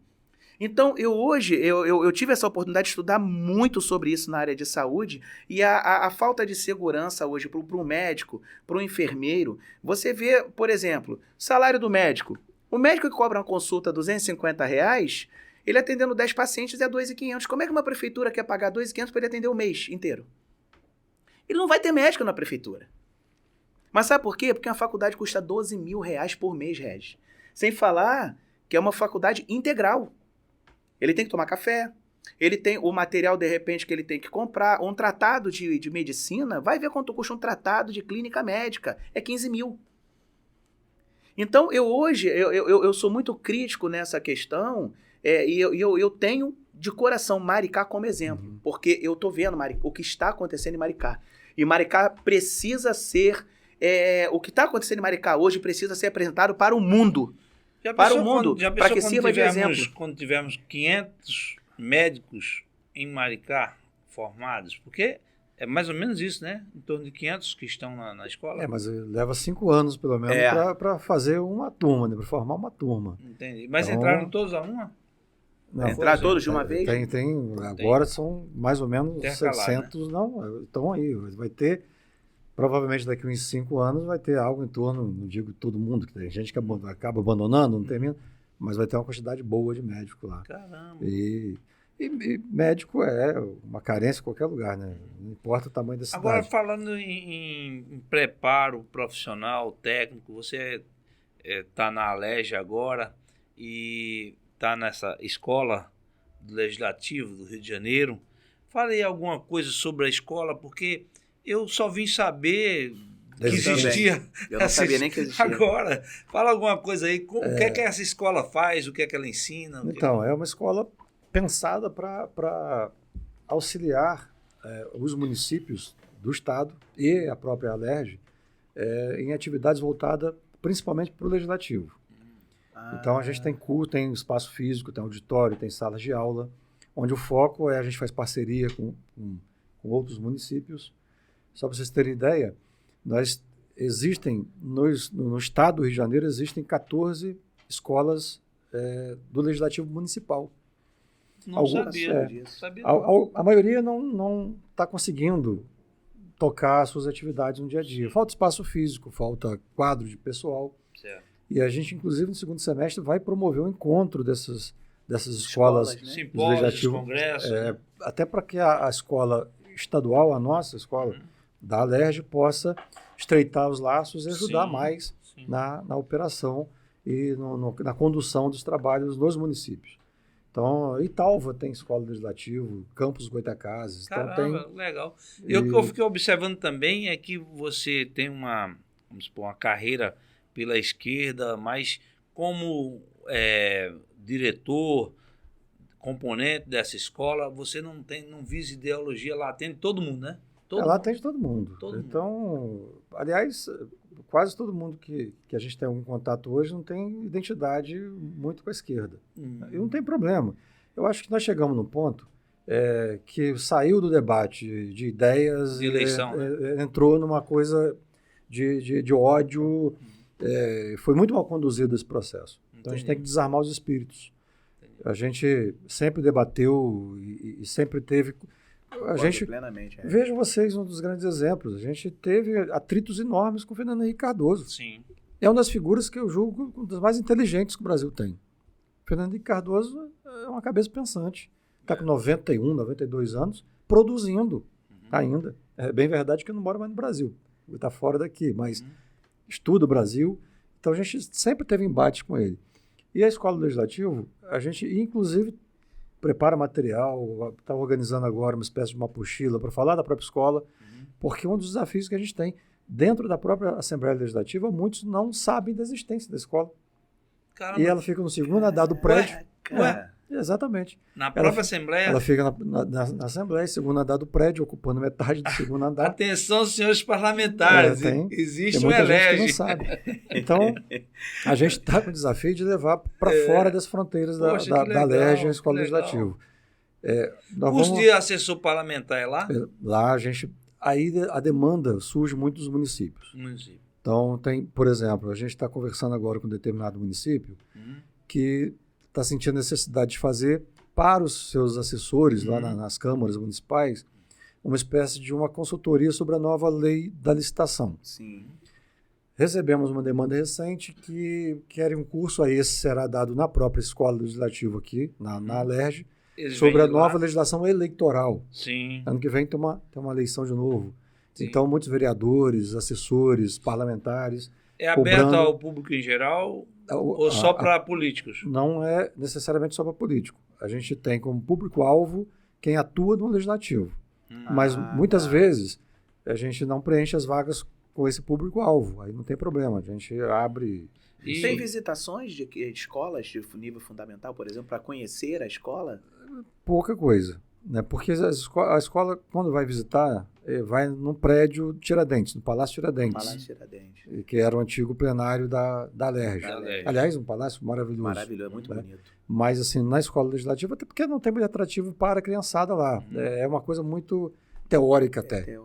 Então, eu tive essa oportunidade de estudar muito sobre isso na área de saúde e a falta de segurança hoje para um médico, para um enfermeiro. Você vê, por exemplo, salário do médico. O médico que cobra uma consulta R$ 250, ele atendendo 10 pacientes é R$ 2.500. Como é que uma prefeitura quer pagar R$ 2.500 para ele atender o mês inteiro? Ele não vai ter médico na prefeitura. Mas sabe por quê? Porque uma faculdade custa R$ 12 mil por mês, Regis. Sem falar que é uma faculdade integral. Ele tem que tomar café, ele tem o material, de repente, que ele tem que comprar, um tratado de medicina, vai ver quanto custa um tratado de clínica médica, é 15 mil. Então, eu sou muito crítico nessa questão, e eu tenho de coração Maricá como exemplo, porque eu estou vendo o que está acontecendo em Maricá. E Maricá precisa ser, o que está acontecendo em Maricá hoje precisa ser apresentado para o mundo. Para o mundo, para que sirva de exemplo. Quando tivermos 500 médicos em Maricá formados, porque é mais ou menos isso, né? Em torno de 500 que estão na escola. Mas leva 5 anos, pelo menos, para fazer uma turma, né? Para formar uma turma. Entendi. Mas então, entraram todos a uma? Não, entrar todos de uma vez? Agora são mais ou menos 700, né? Não, estão aí. Vai ter... Provavelmente daqui a uns 5 anos vai ter algo em torno, não digo todo mundo, que tem gente que acaba abandonando, não termina, mas vai ter uma quantidade boa de médico lá. Caramba. E médico é uma carência em qualquer lugar, né? Não importa o tamanho da cidade. Agora, falando em preparo profissional, técnico, você está na Alerj agora e está nessa escola do Legislativo do Rio de Janeiro. Fala aí alguma coisa sobre a escola, porque eu só vim saber que existia. Eu não sabia nem que existia. Agora, fala alguma coisa aí, o que é que essa escola faz, o que é que ela ensina? Então, é uma escola pensada para auxiliar os municípios do estado e a própria Alerj em atividades voltadas principalmente para o legislativo. Então a gente tem curso, tem espaço físico, tem auditório, tem salas de aula, onde o foco a gente faz parceria com outros municípios. Só para vocês terem ideia, existem no estado do Rio de Janeiro existem 14 escolas do legislativo municipal. Não sabia disso. A maioria não está conseguindo tocar suas atividades no dia a dia. Falta espaço físico, falta quadro de pessoal. Certo. E a gente, inclusive, no segundo semestre, vai promover um encontro dessas escolas, né? Simpósios, congressos. Até para que a escola estadual, a nossa escola da Alerj, possa estreitar os laços e ajudar mais na operação e na condução dos trabalhos nos municípios. Então, Italva tem escola legislativa, Campos Goitacazes. Caramba, então legal. E o que eu fiquei observando também é que você tem vamos supor, uma carreira pela esquerda, mas como diretor, componente dessa escola, você não visa ideologia, lá atende todo mundo, né? Lá atende todo mundo. Mundo. Aliás, quase todo mundo que a gente tem algum contato hoje não tem identidade muito com a esquerda. E não tem problema. Eu acho que nós chegamos no ponto que saiu do debate de ideias de eleição, entrou numa coisa de ódio. Foi muito mal conduzido esse processo. Então a gente tem que desarmar os espíritos. A gente sempre debateu e sempre teve... Vejo vocês um dos grandes exemplos. A gente teve atritos enormes com o Fernando Henrique Cardoso. Sim. É uma das figuras que eu julgo uma das mais inteligentes que o Brasil tem. O Fernando Henrique Cardoso é uma cabeça pensante. Está com 91, 92 anos, produzindo ainda. É bem verdade que eu não moro mais no Brasil. Ele está fora daqui, mas estuda o Brasil. Então a gente sempre teve embate com ele. E a Escola Legislativa, a gente inclusive prepara material, está organizando agora uma espécie de uma apostila para falar da própria escola, porque um dos desafios que a gente tem dentro da própria Assembleia Legislativa, muitos não sabem da existência da escola. Caramba. E ela fica no segundo andar do prédio. Exatamente. Na própria Assembleia? Ela fica na Assembleia, segundo andar do prédio, ocupando metade do segundo andar. Atenção, senhores parlamentares, existe tem um muita gente que Alerj. não sabe. Então, a gente está com o desafio de levar para fora das fronteiras da Alerj a Escola Legislativa. Curso de assessor parlamentar é lá? Lá aí a demanda surge muito dos municípios. Então, por exemplo, a gente está conversando agora com um determinado município que está sentindo a necessidade de fazer para os seus assessores lá nas câmaras municipais uma espécie de uma consultoria sobre a nova lei da licitação. Sim. Recebemos uma demanda recente que querem um curso, aí esse será dado na própria escola legislativa aqui, na Alerj, sobre a nova legislação eleitoral. Sim. Ano que vem tem uma eleição de novo. Sim. Então, muitos vereadores, assessores, parlamentares... É aberto ao público em geral ou só para políticos? Não é necessariamente só para político. A gente tem como público-alvo quem atua no legislativo. Mas muitas vezes a gente não preenche as vagas com esse público-alvo. Aí não tem problema. A gente abre... Tem visitações de escolas de nível fundamental, por exemplo, para conhecer a escola? Pouca coisa. Né? Porque a escola, quando vai visitar, vai no prédio Tiradentes, no Palácio Tiradentes. Que era o antigo plenário da Alerj. Aliás, um palácio maravilhoso. Maravilhoso, muito bonito. Mas, assim, na escola legislativa, até porque não tem muito atrativo para a criançada lá. É uma coisa muito teórica até.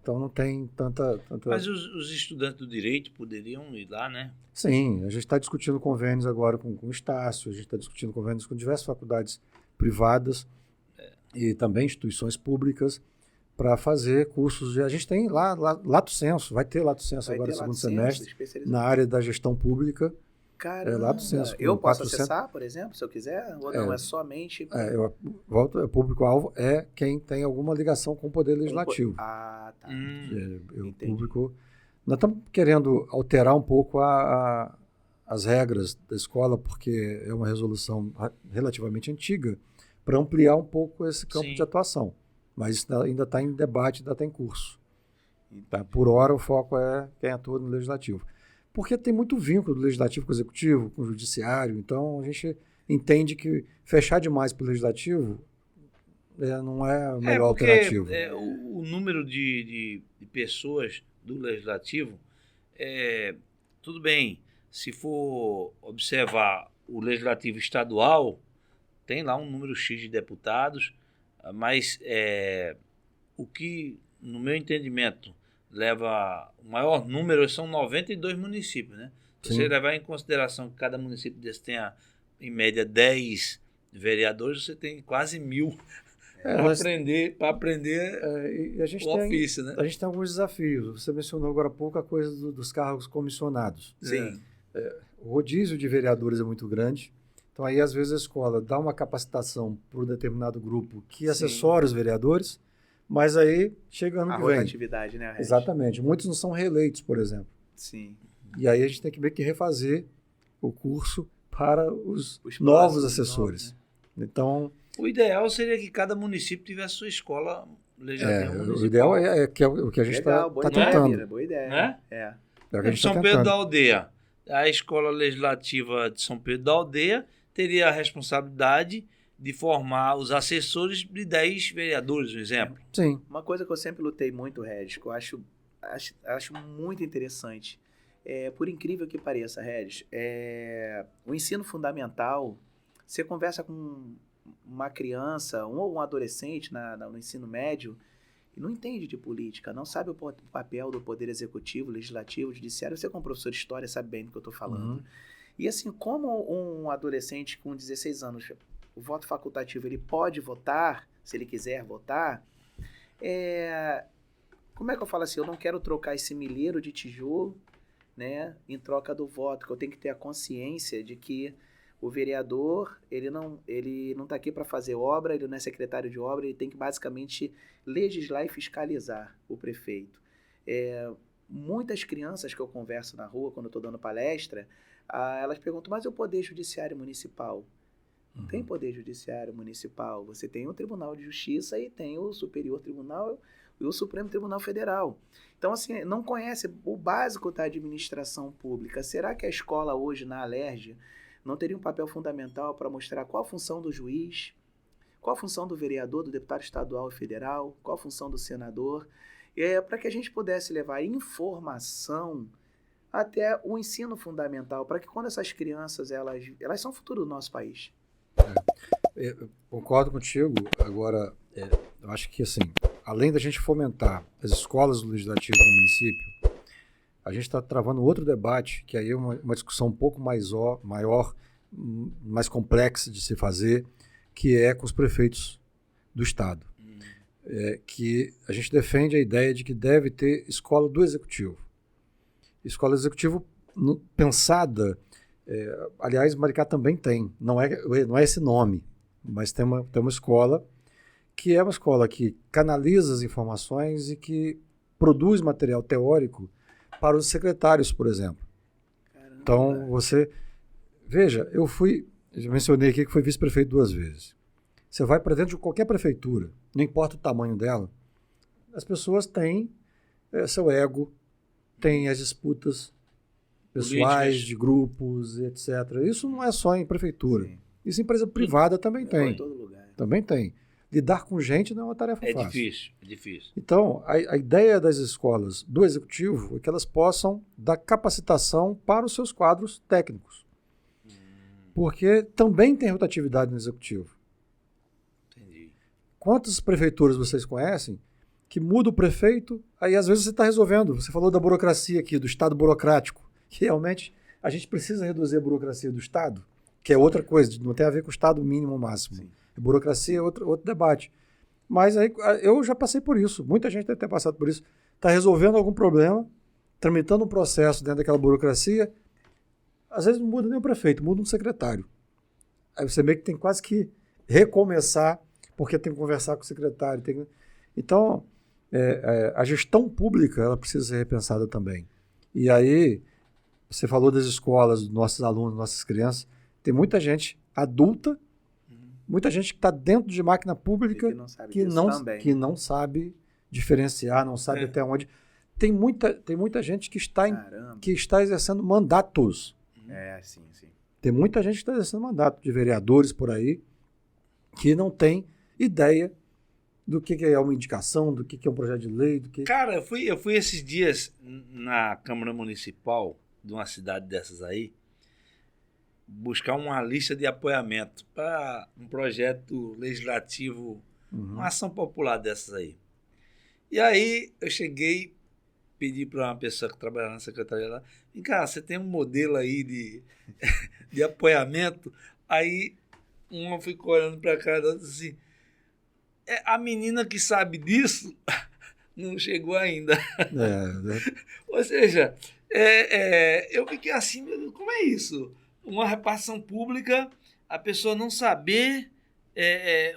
Então não tem tanta... Mas os estudantes do direito poderiam ir lá, né? Sim, a gente está discutindo convênios agora com o Estácio, a gente está discutindo convênios com diversas faculdades privadas e também instituições públicas para fazer cursos. A gente tem lá Lato Sensu, vai ter Lato Sensu agora no segundo semestre, na área da gestão pública. Caramba. lá do censo. Eu com posso 400. acessar, por exemplo, se eu quiser? Ou não, é somente... O público-alvo é quem tem alguma ligação com o Poder Legislativo. Ah, tá. O Entendi. público... Nós estamos querendo alterar um pouco as regras da escola, porque é uma resolução relativamente antiga, para ampliar um pouco esse campo Sim. de atuação. Mas isso ainda está em debate, ainda está em curso. Tá? Por hora, o foco é quem atua no Legislativo. Porque tem muito vínculo do Legislativo com o Executivo, com o Judiciário, então a gente entende que fechar demais para o Legislativo não é a melhor alternativa. O número de pessoas do Legislativo, tudo bem, se for observar o Legislativo estadual, tem lá um número X de deputados, mas o que, no meu entendimento, leva o maior número são 92 municípios, né? Se você levar em consideração que cada município desse tenha, em média, 10 vereadores, você tem quase 1.000 para aprender e a gente o ofício, né? A gente tem alguns desafios. Você mencionou agora há pouco a coisa dos cargos comissionados. Sim. O rodízio de vereadores é muito grande. Então, aí, às vezes, a escola dá uma capacitação para um determinado grupo que assessora os vereadores, mas aí chega ano que vem. A rotatividade, né? Exatamente. Muitos não são reeleitos, por exemplo. Sim. E aí a gente tem que ver que refazer o curso para os novos assessores. Né? Então... O ideal seria que cada município tivesse sua escola legislativa municipal. O ideal é que é o que a gente está tentando. Boa ideia. Né? É o que a gente São tá Pedro tentando. da Aldeia. A escola legislativa de São Pedro da Aldeia teria a responsabilidade de formar os assessores de 10 vereadores, por exemplo. Sim. Uma coisa que eu sempre lutei muito, Regis, que eu acho muito interessante, por incrível que pareça, Regis, o ensino fundamental, você conversa com uma criança ou um adolescente no ensino médio e não entende de política, não sabe o papel do poder executivo, legislativo, judiciário. Você, como professor de história, sabe bem do que eu estou falando. E assim, como um adolescente com 16 anos, o voto facultativo, ele pode votar, se ele quiser votar, como é que eu falo assim? Eu não quero trocar esse milheiro de tijolo, né, em troca do voto, que eu tenho que ter a consciência de que o vereador, ele não está aqui para fazer obra, ele não é secretário de obra, ele tem que basicamente legislar e fiscalizar o prefeito. Muitas crianças que eu converso na rua, quando eu estou dando palestra, elas perguntam, mas e o Poder Judiciário Municipal? Tem Poder Judiciário Municipal, você tem o Tribunal de Justiça e tem o Superior Tribunal e o Supremo Tribunal Federal. Então, assim, não conhece o básico da administração pública. Será que a escola hoje, na Alerj, não teria um papel fundamental para mostrar qual a função do juiz, qual a função do vereador, do deputado estadual e federal, qual a função do senador, para que a gente pudesse levar informação até o ensino fundamental, para que quando essas crianças, elas são o futuro do nosso país. Eu concordo contigo. Agora, eu acho que, assim, além da gente fomentar as escolas do legislativo no município, a gente está travando outro debate, que aí é uma discussão um pouco maior, mais complexa de se fazer, que é com os prefeitos do Estado. Que a gente defende a ideia de que deve ter escola do Executivo. Escola do Executivo pensada, aliás, Maricá também tem, não é esse nome, mas tem uma escola que é uma escola que canaliza as informações e que produz material teórico para os secretários, por exemplo. Caramba. Então, veja, eu mencionei aqui que fui vice-prefeito 2 vezes. Você vai para dentro de qualquer prefeitura, não importa o tamanho dela, as pessoas têm seu ego, têm as disputas pessoais, políticas, de grupos, etc. Isso não é só em prefeitura. Sim. Isso em empresa privada também tem. Em todo lugar. Também tem. Lidar com gente não é uma tarefa fácil. É difícil. Então, a ideia das escolas do Executivo é que elas possam dar capacitação para os seus quadros técnicos. Porque também tem rotatividade no Executivo. Entendi. Quantas prefeituras vocês conhecem que muda o prefeito, aí às vezes você está resolvendo. Você falou da burocracia aqui, do Estado burocrático, que realmente a gente precisa reduzir a burocracia do Estado, que é outra coisa, não tem a ver com o Estado mínimo máximo. Sim. A burocracia é outro debate. Mas aí eu já passei por isso, muita gente deve ter passado por isso. Está resolvendo algum problema, tramitando um processo dentro daquela burocracia, às vezes não muda nem o prefeito, muda um secretário. Aí você meio que tem quase que recomeçar, porque tem que conversar com o secretário. Então, a gestão pública ela precisa ser repensada também. E aí, você falou das escolas, dos nossos alunos, nossas crianças, tem muita gente adulta, muita gente que está dentro de máquina pública que não sabe diferenciar, não sabe até onde. Tem muita gente que está exercendo mandatos. Sim. Tem muita gente que está exercendo mandato de vereadores por aí que não tem ideia do que é uma indicação, do que é um projeto de lei. Cara, eu fui esses dias na Câmara Municipal de uma cidade dessas aí buscar uma lista de apoiamento para um projeto legislativo, uma ação popular dessas aí. E aí eu cheguei, pedi para uma pessoa que trabalha na secretaria lá, vem cá, você tem um modelo aí de apoiamento? Aí uma ficou olhando para a cara da outra assim, a menina que sabe disso não chegou ainda. Ou seja, eu fiquei assim, meu Deus, como é isso? Uma repartição pública, a pessoa não saber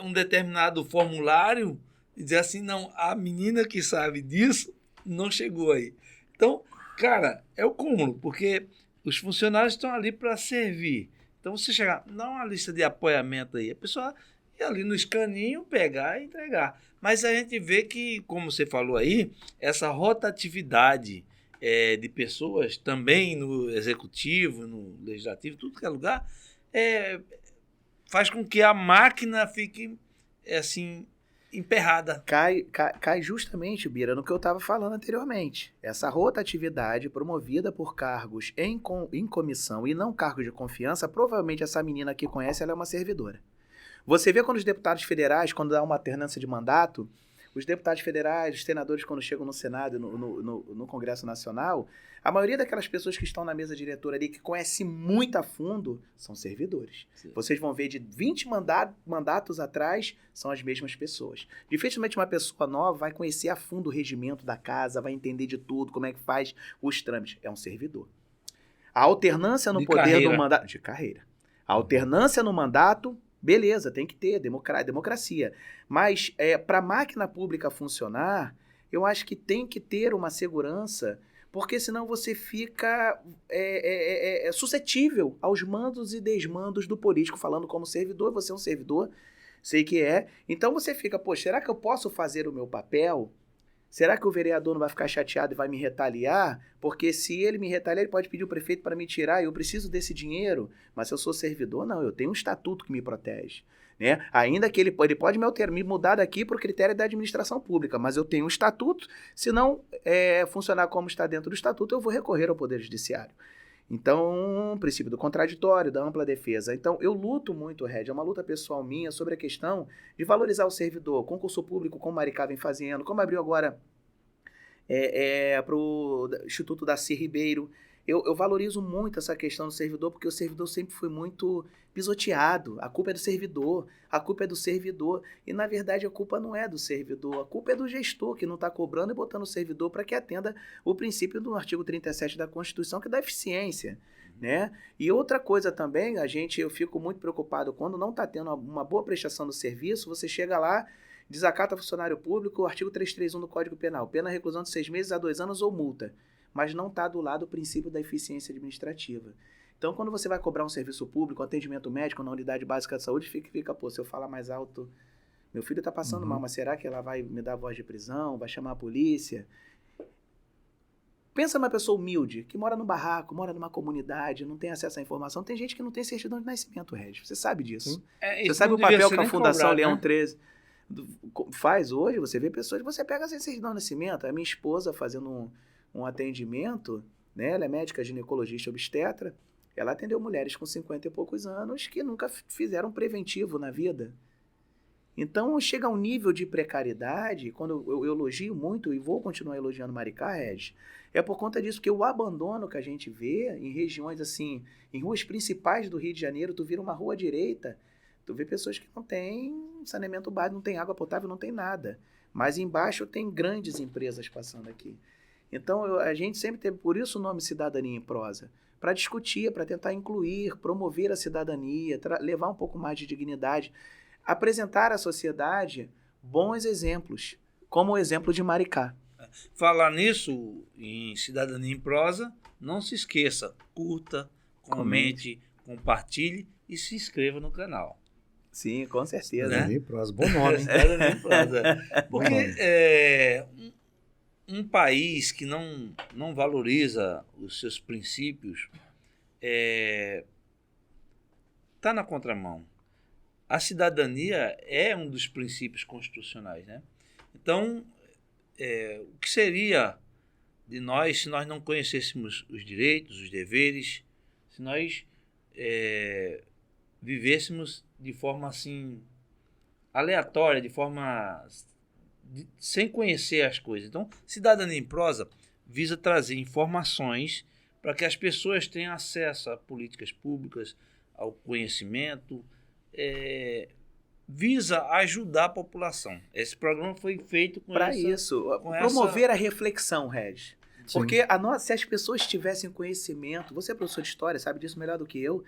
um determinado formulário e dizer assim, não, a menina que sabe disso não chegou aí. Então, cara, é o cúmulo, porque os funcionários estão ali para servir. Então, você chegar, dá uma lista de apoiamento aí, a pessoa ir ali no escaninho, pegar e entregar. Mas a gente vê que, como você falou aí, essa rotatividade de pessoas também no executivo, no legislativo, tudo que é lugar, faz com que a máquina fique assim emperrada. Cai justamente, Bira, no que eu estava falando anteriormente. Essa rotatividade promovida por cargos em comissão e não cargos de confiança, provavelmente essa menina que conhece, ela é uma servidora. Você vê quando os deputados federais, quando dá uma alternância de mandato, os deputados federais, os senadores, quando chegam no Senado, no Congresso Nacional, a maioria daquelas pessoas que estão na mesa diretora ali, que conhecem muito a fundo, são servidores. Sim. Vocês vão ver de 20 mandatos atrás, são as mesmas pessoas. Dificilmente uma pessoa nova vai conhecer a fundo o regimento da casa, vai entender de tudo, como é que faz os trâmites. É um servidor. A alternância no poder do mandato... De carreira. A alternância no mandato... Beleza, tem que ter democracia. Mas para a máquina pública funcionar, eu acho que tem que ter uma segurança, porque senão você fica suscetível aos mandos e desmandos do político, falando como servidor, você é um servidor, sei que é. Então você fica, poxa, será que eu posso fazer o meu papel? Será que o vereador não vai ficar chateado e vai me retaliar? Porque se ele me retaliar, ele pode pedir o prefeito para me tirar, eu preciso desse dinheiro, mas se eu sou servidor, não, eu tenho um estatuto que me protege. Né? Ainda que ele pode me mudar daqui para o critério da administração pública, mas eu tenho um estatuto, se não funcionar como está dentro do estatuto, eu vou recorrer ao Poder Judiciário. Então, o princípio do contraditório, da ampla defesa. Então, eu luto muito, Red, é uma luta pessoal minha sobre a questão de valorizar o servidor, concurso público, como Maricá vem fazendo, como abriu agora para o Instituto Darcy Ribeiro. Eu valorizo muito essa questão do servidor, porque o servidor sempre foi muito pisoteado. A culpa é do servidor, a culpa é do servidor. E, na verdade, a culpa não é do servidor, a culpa é do gestor, que não está cobrando e botando o servidor para que atenda o princípio do artigo 37 da Constituição, que dá eficiência. Né? E outra coisa também, eu fico muito preocupado quando não está tendo uma boa prestação do serviço, você chega lá, desacata funcionário público, o artigo 331 do Código Penal, pena reclusão de 6 meses a 2 anos ou multa, mas não está do lado o princípio da eficiência administrativa. Então, quando você vai cobrar um serviço público, um atendimento médico na unidade básica de saúde, fica, se eu falar mais alto, meu filho está passando mal, mas será que ela vai me dar voz de prisão, vai chamar a polícia? Pensa numa pessoa humilde, que mora num barraco, mora numa comunidade, não tem acesso à informação. Tem gente que não tem certidão de nascimento, Regis. Você sabe disso. Você sabe o papel que a Fundação Leão 13 faz hoje? Você vê pessoas que você pega sem certidão de nascimento. A minha esposa fazendo um atendimento, né? Ela é médica ginecologista obstetra. Ela atendeu mulheres com 50 e poucos anos que nunca fizeram preventivo na vida. Então, chega a um nível de precariedade, quando eu elogio muito, e vou continuar elogiando Maricá, Regis, é por conta disso, que o abandono que a gente vê em regiões assim, em ruas principais do Rio de Janeiro, tu vira uma rua direita, tu vê pessoas que não têm saneamento básico, não tem água potável, não tem nada. Mas embaixo tem grandes empresas passando aqui. Então, a gente sempre teve, por isso o nome Cidadania em Prosa, para discutir, para tentar incluir, promover a cidadania, levar um pouco mais de dignidade, apresentar à sociedade bons exemplos, como o exemplo de Maricá. Falar nisso, em Cidadania em Prosa, não se esqueça, curta, comente, compartilhe e se inscreva no canal. Sim, com certeza. Cidadania em Prosa, bom nome, hein? Cidadania em Prosa. Porque Bom um país que não valoriza os seus princípios está na contramão. A cidadania é um dos princípios constitucionais, né? Então, o que seria de nós se nós não conhecêssemos os direitos, os deveres, se nós vivêssemos de forma assim aleatória, de forma sem conhecer as coisas. Então, Cidadania em Prosa visa trazer informações para que as pessoas tenham acesso a políticas públicas, ao conhecimento, visa ajudar a população. Esse programa foi feito para isso, promover a reflexão, Regis. Porque se as pessoas tivessem conhecimento, você é professor de história, sabe disso melhor do que eu,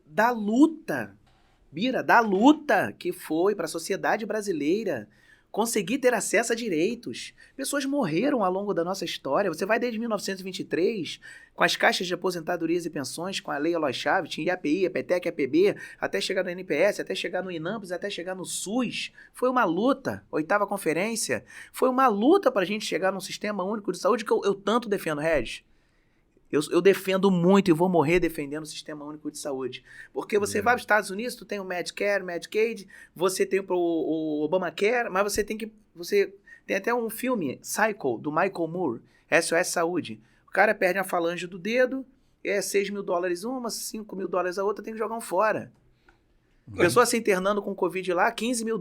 da luta, Bira, da luta que foi para a sociedade brasileira conseguir ter acesso a direitos. Pessoas morreram ao longo da nossa história. Você vai desde 1923, com as caixas de aposentadorias e pensões, com a Lei Eloy Chaves, tinha IAPI, EPTEC, EPB, até chegar no NPS, até chegar no INAMPS, até chegar no SUS. Foi uma luta. 8ª conferência. Foi uma luta para a gente chegar num sistema único de saúde que eu tanto defendo, Regis. Eu defendo muito e vou morrer defendendo o Sistema Único de Saúde. Porque você vai para os Estados Unidos, tu tem o Medicare, Medicaid, você tem o Obamacare, mas você tem até um filme, Cycle, do Michael Moore, SOS Saúde. O cara perde a falange do dedo, $6 mil uma, $5 mil a outra, tem que jogar fora. Pessoa se internando com Covid lá, $15 mil.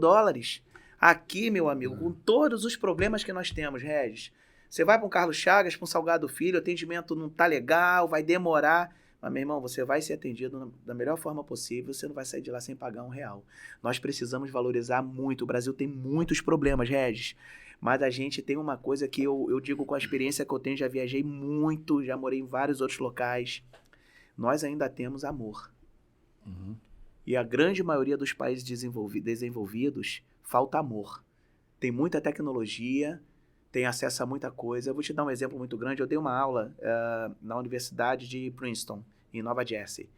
Aqui, meu amigo, com todos os problemas que nós temos, Regis, você vai para um Carlos Chagas, para um Salgado Filho, o atendimento não tá legal, vai demorar. Mas, meu irmão, você vai ser atendido da melhor forma possível, você não vai sair de lá sem pagar R$1. Nós precisamos valorizar muito. O Brasil tem muitos problemas, Regis. Mas a gente tem uma coisa que eu digo com a experiência que eu tenho, já viajei muito, já morei em vários outros locais. Nós ainda temos amor. Uhum. E a grande maioria dos países desenvolvidos falta amor. Tem muita tecnologia, tem acesso a muita coisa. Eu vou te dar um exemplo muito grande. Eu dei uma aula na Universidade de Princeton, em Nova Jersey.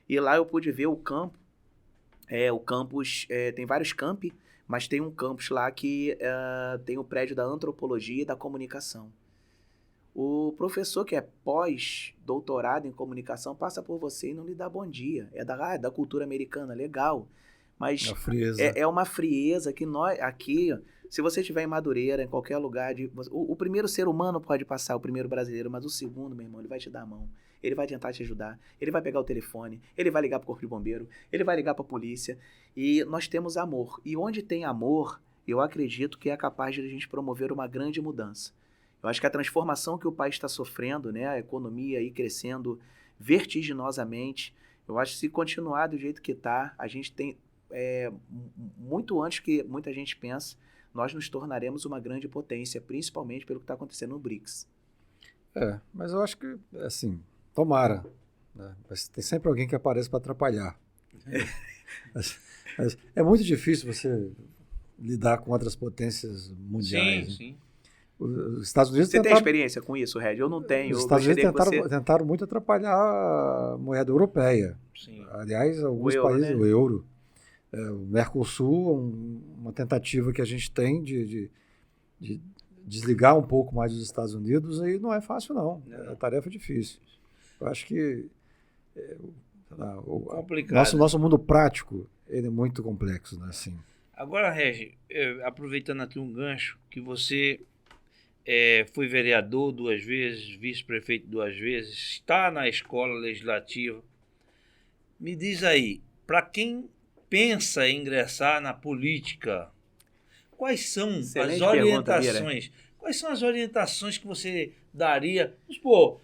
E lá eu pude ver o campo. O campus tem vários campi, mas tem um campus lá que tem o prédio da antropologia e da comunicação. O professor que é pós-doutorado em comunicação passa por você e não lhe dá bom dia. É da cultura americana, legal. Mas é uma frieza que nós aqui... Se você estiver em Madureira, em qualquer lugar, o primeiro ser humano pode passar, o primeiro brasileiro, mas o segundo, meu irmão, ele vai te dar a mão. Ele vai tentar te ajudar, ele vai pegar o telefone, ele vai ligar para o corpo de bombeiro, ele vai ligar para a polícia. E nós temos amor. E onde tem amor, eu acredito que é capaz de a gente promover uma grande mudança. Eu acho que a transformação que o país está sofrendo, né, a economia aí crescendo vertiginosamente, eu acho que se continuar do jeito que está, a gente tem, muito antes que muita gente pensa, nós nos tornaremos uma grande potência, principalmente pelo que está acontecendo no BRICS. Mas eu acho que, assim, tomara. Né? Mas tem sempre alguém que aparece para atrapalhar. Mas é muito difícil você lidar com outras potências mundiais. Sim, né? Os Estados Unidos Você tem experiência com isso, Red? Eu não tenho. Os Estados Unidos tentaram muito atrapalhar a moeda europeia. Sim. Aliás, alguns países, né? O euro. O Mercosul, uma tentativa que a gente tem de desligar um pouco mais dos Estados Unidos, aí não é fácil, não. É tarefa difícil. Eu acho que nosso mundo prático ele é muito complexo, né? Assim. Agora, Regi, aproveitando aqui um gancho, que você foi vereador 2 vezes, vice-prefeito 2 vezes, está na escola legislativa. Me diz aí, para quem pensa em ingressar na política, quais são as orientações? Quais são as orientações que você daria? Vamos supor,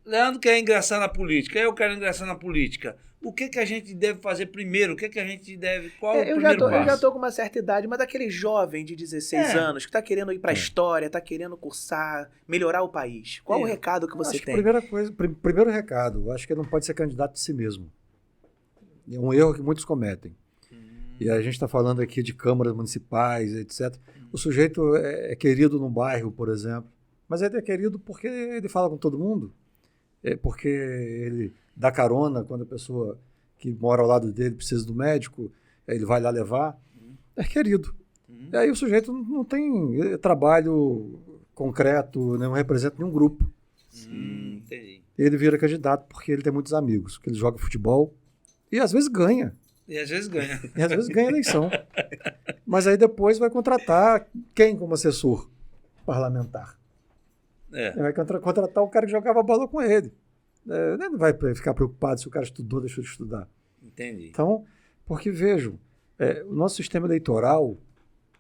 Leandro quer ingressar na política, eu quero ingressar na política. O que que a gente deve fazer primeiro? O que que a gente deve... Qual é o Eu primeiro já passo? tô com uma certa idade, mas aquele jovem de 16 anos que tá querendo ir pra história, tá querendo cursar, melhorar o país. Qual o recado que você Acho que tem? primeira coisa, primeiro recado, eu acho que ele não pode ser candidato de si mesmo. É um erro que muitos cometem. E a gente está falando aqui de câmaras municipais, etc. O sujeito é querido no bairro, por exemplo, mas ele é querido porque ele fala com todo mundo, porque ele dá carona quando a pessoa que mora ao lado dele precisa do médico, ele vai lá levar. É querido. E aí o sujeito não tem trabalho concreto, não representa nenhum grupo. Entendi. Ele vira candidato porque ele tem muitos amigos, porque ele joga futebol e às vezes ganha. E às vezes ganha. E às vezes ganha a eleição. Mas aí depois vai contratar quem como assessor parlamentar? Ele vai contratar o cara que jogava bola com ele. Ele não vai ficar preocupado se o cara estudou, deixou de estudar. Entendi. Então, porque vejam, o nosso sistema eleitoral,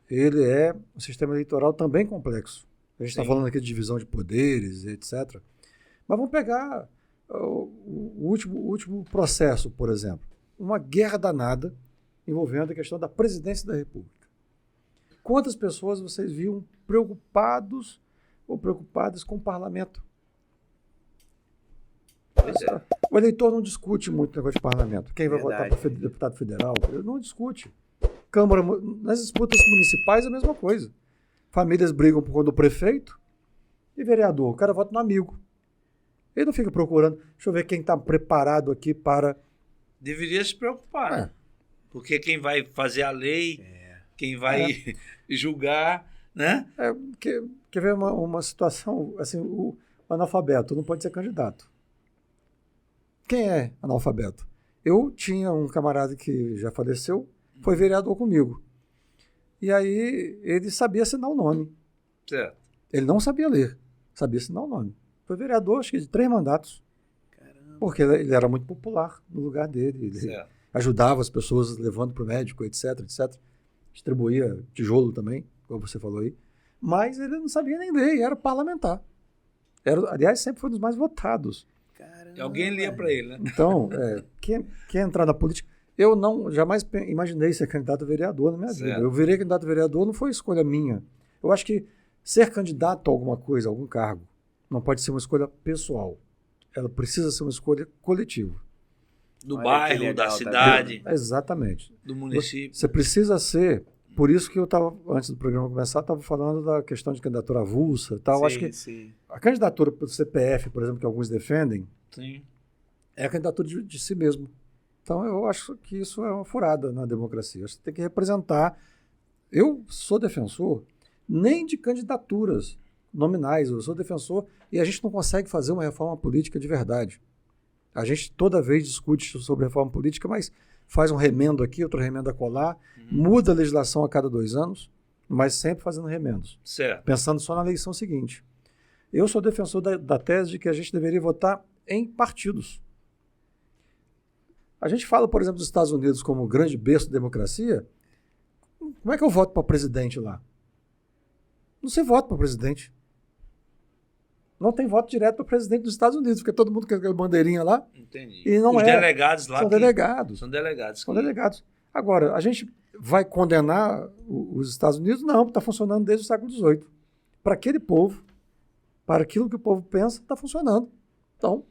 ele é um sistema eleitoral também complexo. A gente está falando aqui de divisão de poderes, etc. Mas vamos pegar o último processo, por exemplo. Uma guerra danada envolvendo a questão da presidência da República. Quantas pessoas vocês viam preocupados ou preocupadas com o parlamento? O eleitor não discute muito negócio de parlamento. Quem vai votar para deputado federal? Ele não discute. Câmara, nas disputas municipais é a mesma coisa. Famílias brigam por conta do prefeito e vereador. O cara vota no amigo. Ele não fica procurando, deixa eu ver quem está preparado aqui para... Deveria se preocupar. Porque quem vai fazer a lei, quem vai julgar, né? Quer ver uma situação, assim, o analfabeto não pode ser candidato. Quem é analfabeto? Eu tinha um camarada que já faleceu, foi vereador comigo. E aí ele sabia assinar o nome. Certo. Ele não sabia ler, sabia assinar o nome. Foi vereador, acho que de 3 mandatos. Caramba. Porque ele era muito popular no lugar dele. Ele ajudava as pessoas levando para o médico, etc, etc. Distribuía tijolo também, como você falou aí. Mas ele não sabia nem ler, e era parlamentar. Aliás, sempre foi um dos mais votados. Caramba. E alguém lia para ele, né? Então, quem entrar na política... Eu jamais imaginei ser candidato a vereador na minha vida. Eu virei candidato a vereador, não foi escolha minha. Eu acho que ser candidato a alguma coisa, a algum cargo, não pode ser uma escolha pessoal. Ela precisa ser uma escolha coletiva. Do bairro, da cidade. Exatamente. Do município. Você precisa ser... Por isso que eu estava, antes do programa começar, estava falando da questão de candidatura avulsa e tal. Acho que a candidatura pelo CPF, por exemplo, que alguns defendem, é a candidatura de si mesmo. Então, eu acho que isso é uma furada na democracia. Você tem que representar... Eu sou defensor nem de candidaturas nominais, eu sou defensor e a gente não consegue fazer uma reforma política de verdade. A gente toda vez discute sobre reforma política, mas faz um remendo aqui, outro remendo acolá, muda a legislação a cada 2 anos, mas sempre fazendo remendos. Certo. Pensando só na eleição seguinte. Eu sou defensor da tese de que a gente deveria votar em partidos. A gente fala, por exemplo, dos Estados Unidos como grande berço da democracia. Como é que eu voto para presidente lá? Não se vota para presidente. Não tem voto direto para presidente dos Estados Unidos, porque todo mundo quer aquela bandeirinha lá. Entendi. E não os delegados lá. São delegados. São delegados. São delegados. Agora, a gente vai condenar os Estados Unidos? Não, está funcionando desde o século XVIII. Para aquele povo, para aquilo que o povo pensa, está funcionando. Então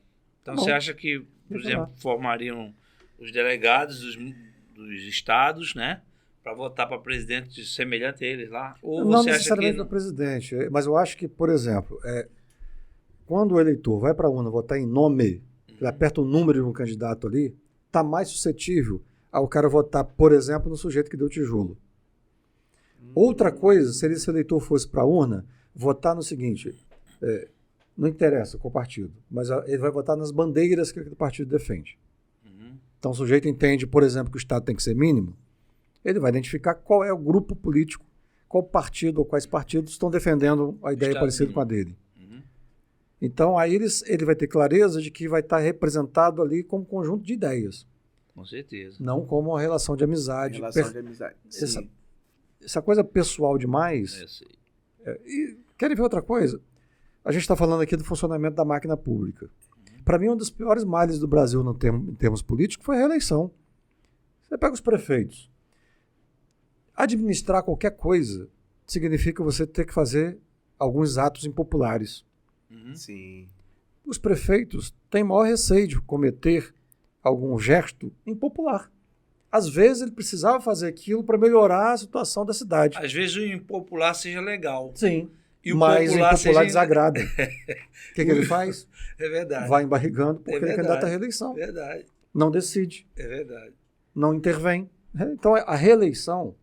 você acha que, por exemplo, formariam os delegados dos estados, né? Para votar para presidente semelhante a eles lá? Ou não você necessariamente acha que para presidente, mas eu acho que, por exemplo, quando o eleitor vai para a urna votar em nome, ele aperta o número de um candidato ali, está mais suscetível ao cara votar, por exemplo, no sujeito que deu tijolo. Outra coisa seria se o eleitor fosse para a urna, votar no seguinte, não interessa qual partido, mas ele vai votar nas bandeiras que aquele partido defende. Então o sujeito entende, por exemplo, que o Estado tem que ser mínimo, ele vai identificar qual é o grupo político, qual partido ou quais partidos estão defendendo a ideia parecida com a dele. Então, aí ele vai ter clareza de que vai estar representado ali como conjunto de ideias. Com certeza. Não como uma relação de amizade. Relação de amizade. Essa coisa pessoal demais. Eu sei. E querem ver outra coisa? A gente está falando aqui do funcionamento da máquina pública. para mim, um dos piores males do Brasil em termos políticos foi a reeleição. Você pega os prefeitos. Administrar qualquer coisa significa você ter que fazer alguns atos impopulares. Sim. Os prefeitos têm maior receio de cometer algum gesto impopular. Às vezes ele precisava fazer aquilo para melhorar a situação da cidade. Às vezes o impopular seja legal. Sim. E o mas o popular impopular seja... desagrada. O que ele faz? É verdade. Vai embarrigando porque ele é verdade. candidato à reeleição. É verdade. Não decide. É verdade. Não intervém. Então a reeleição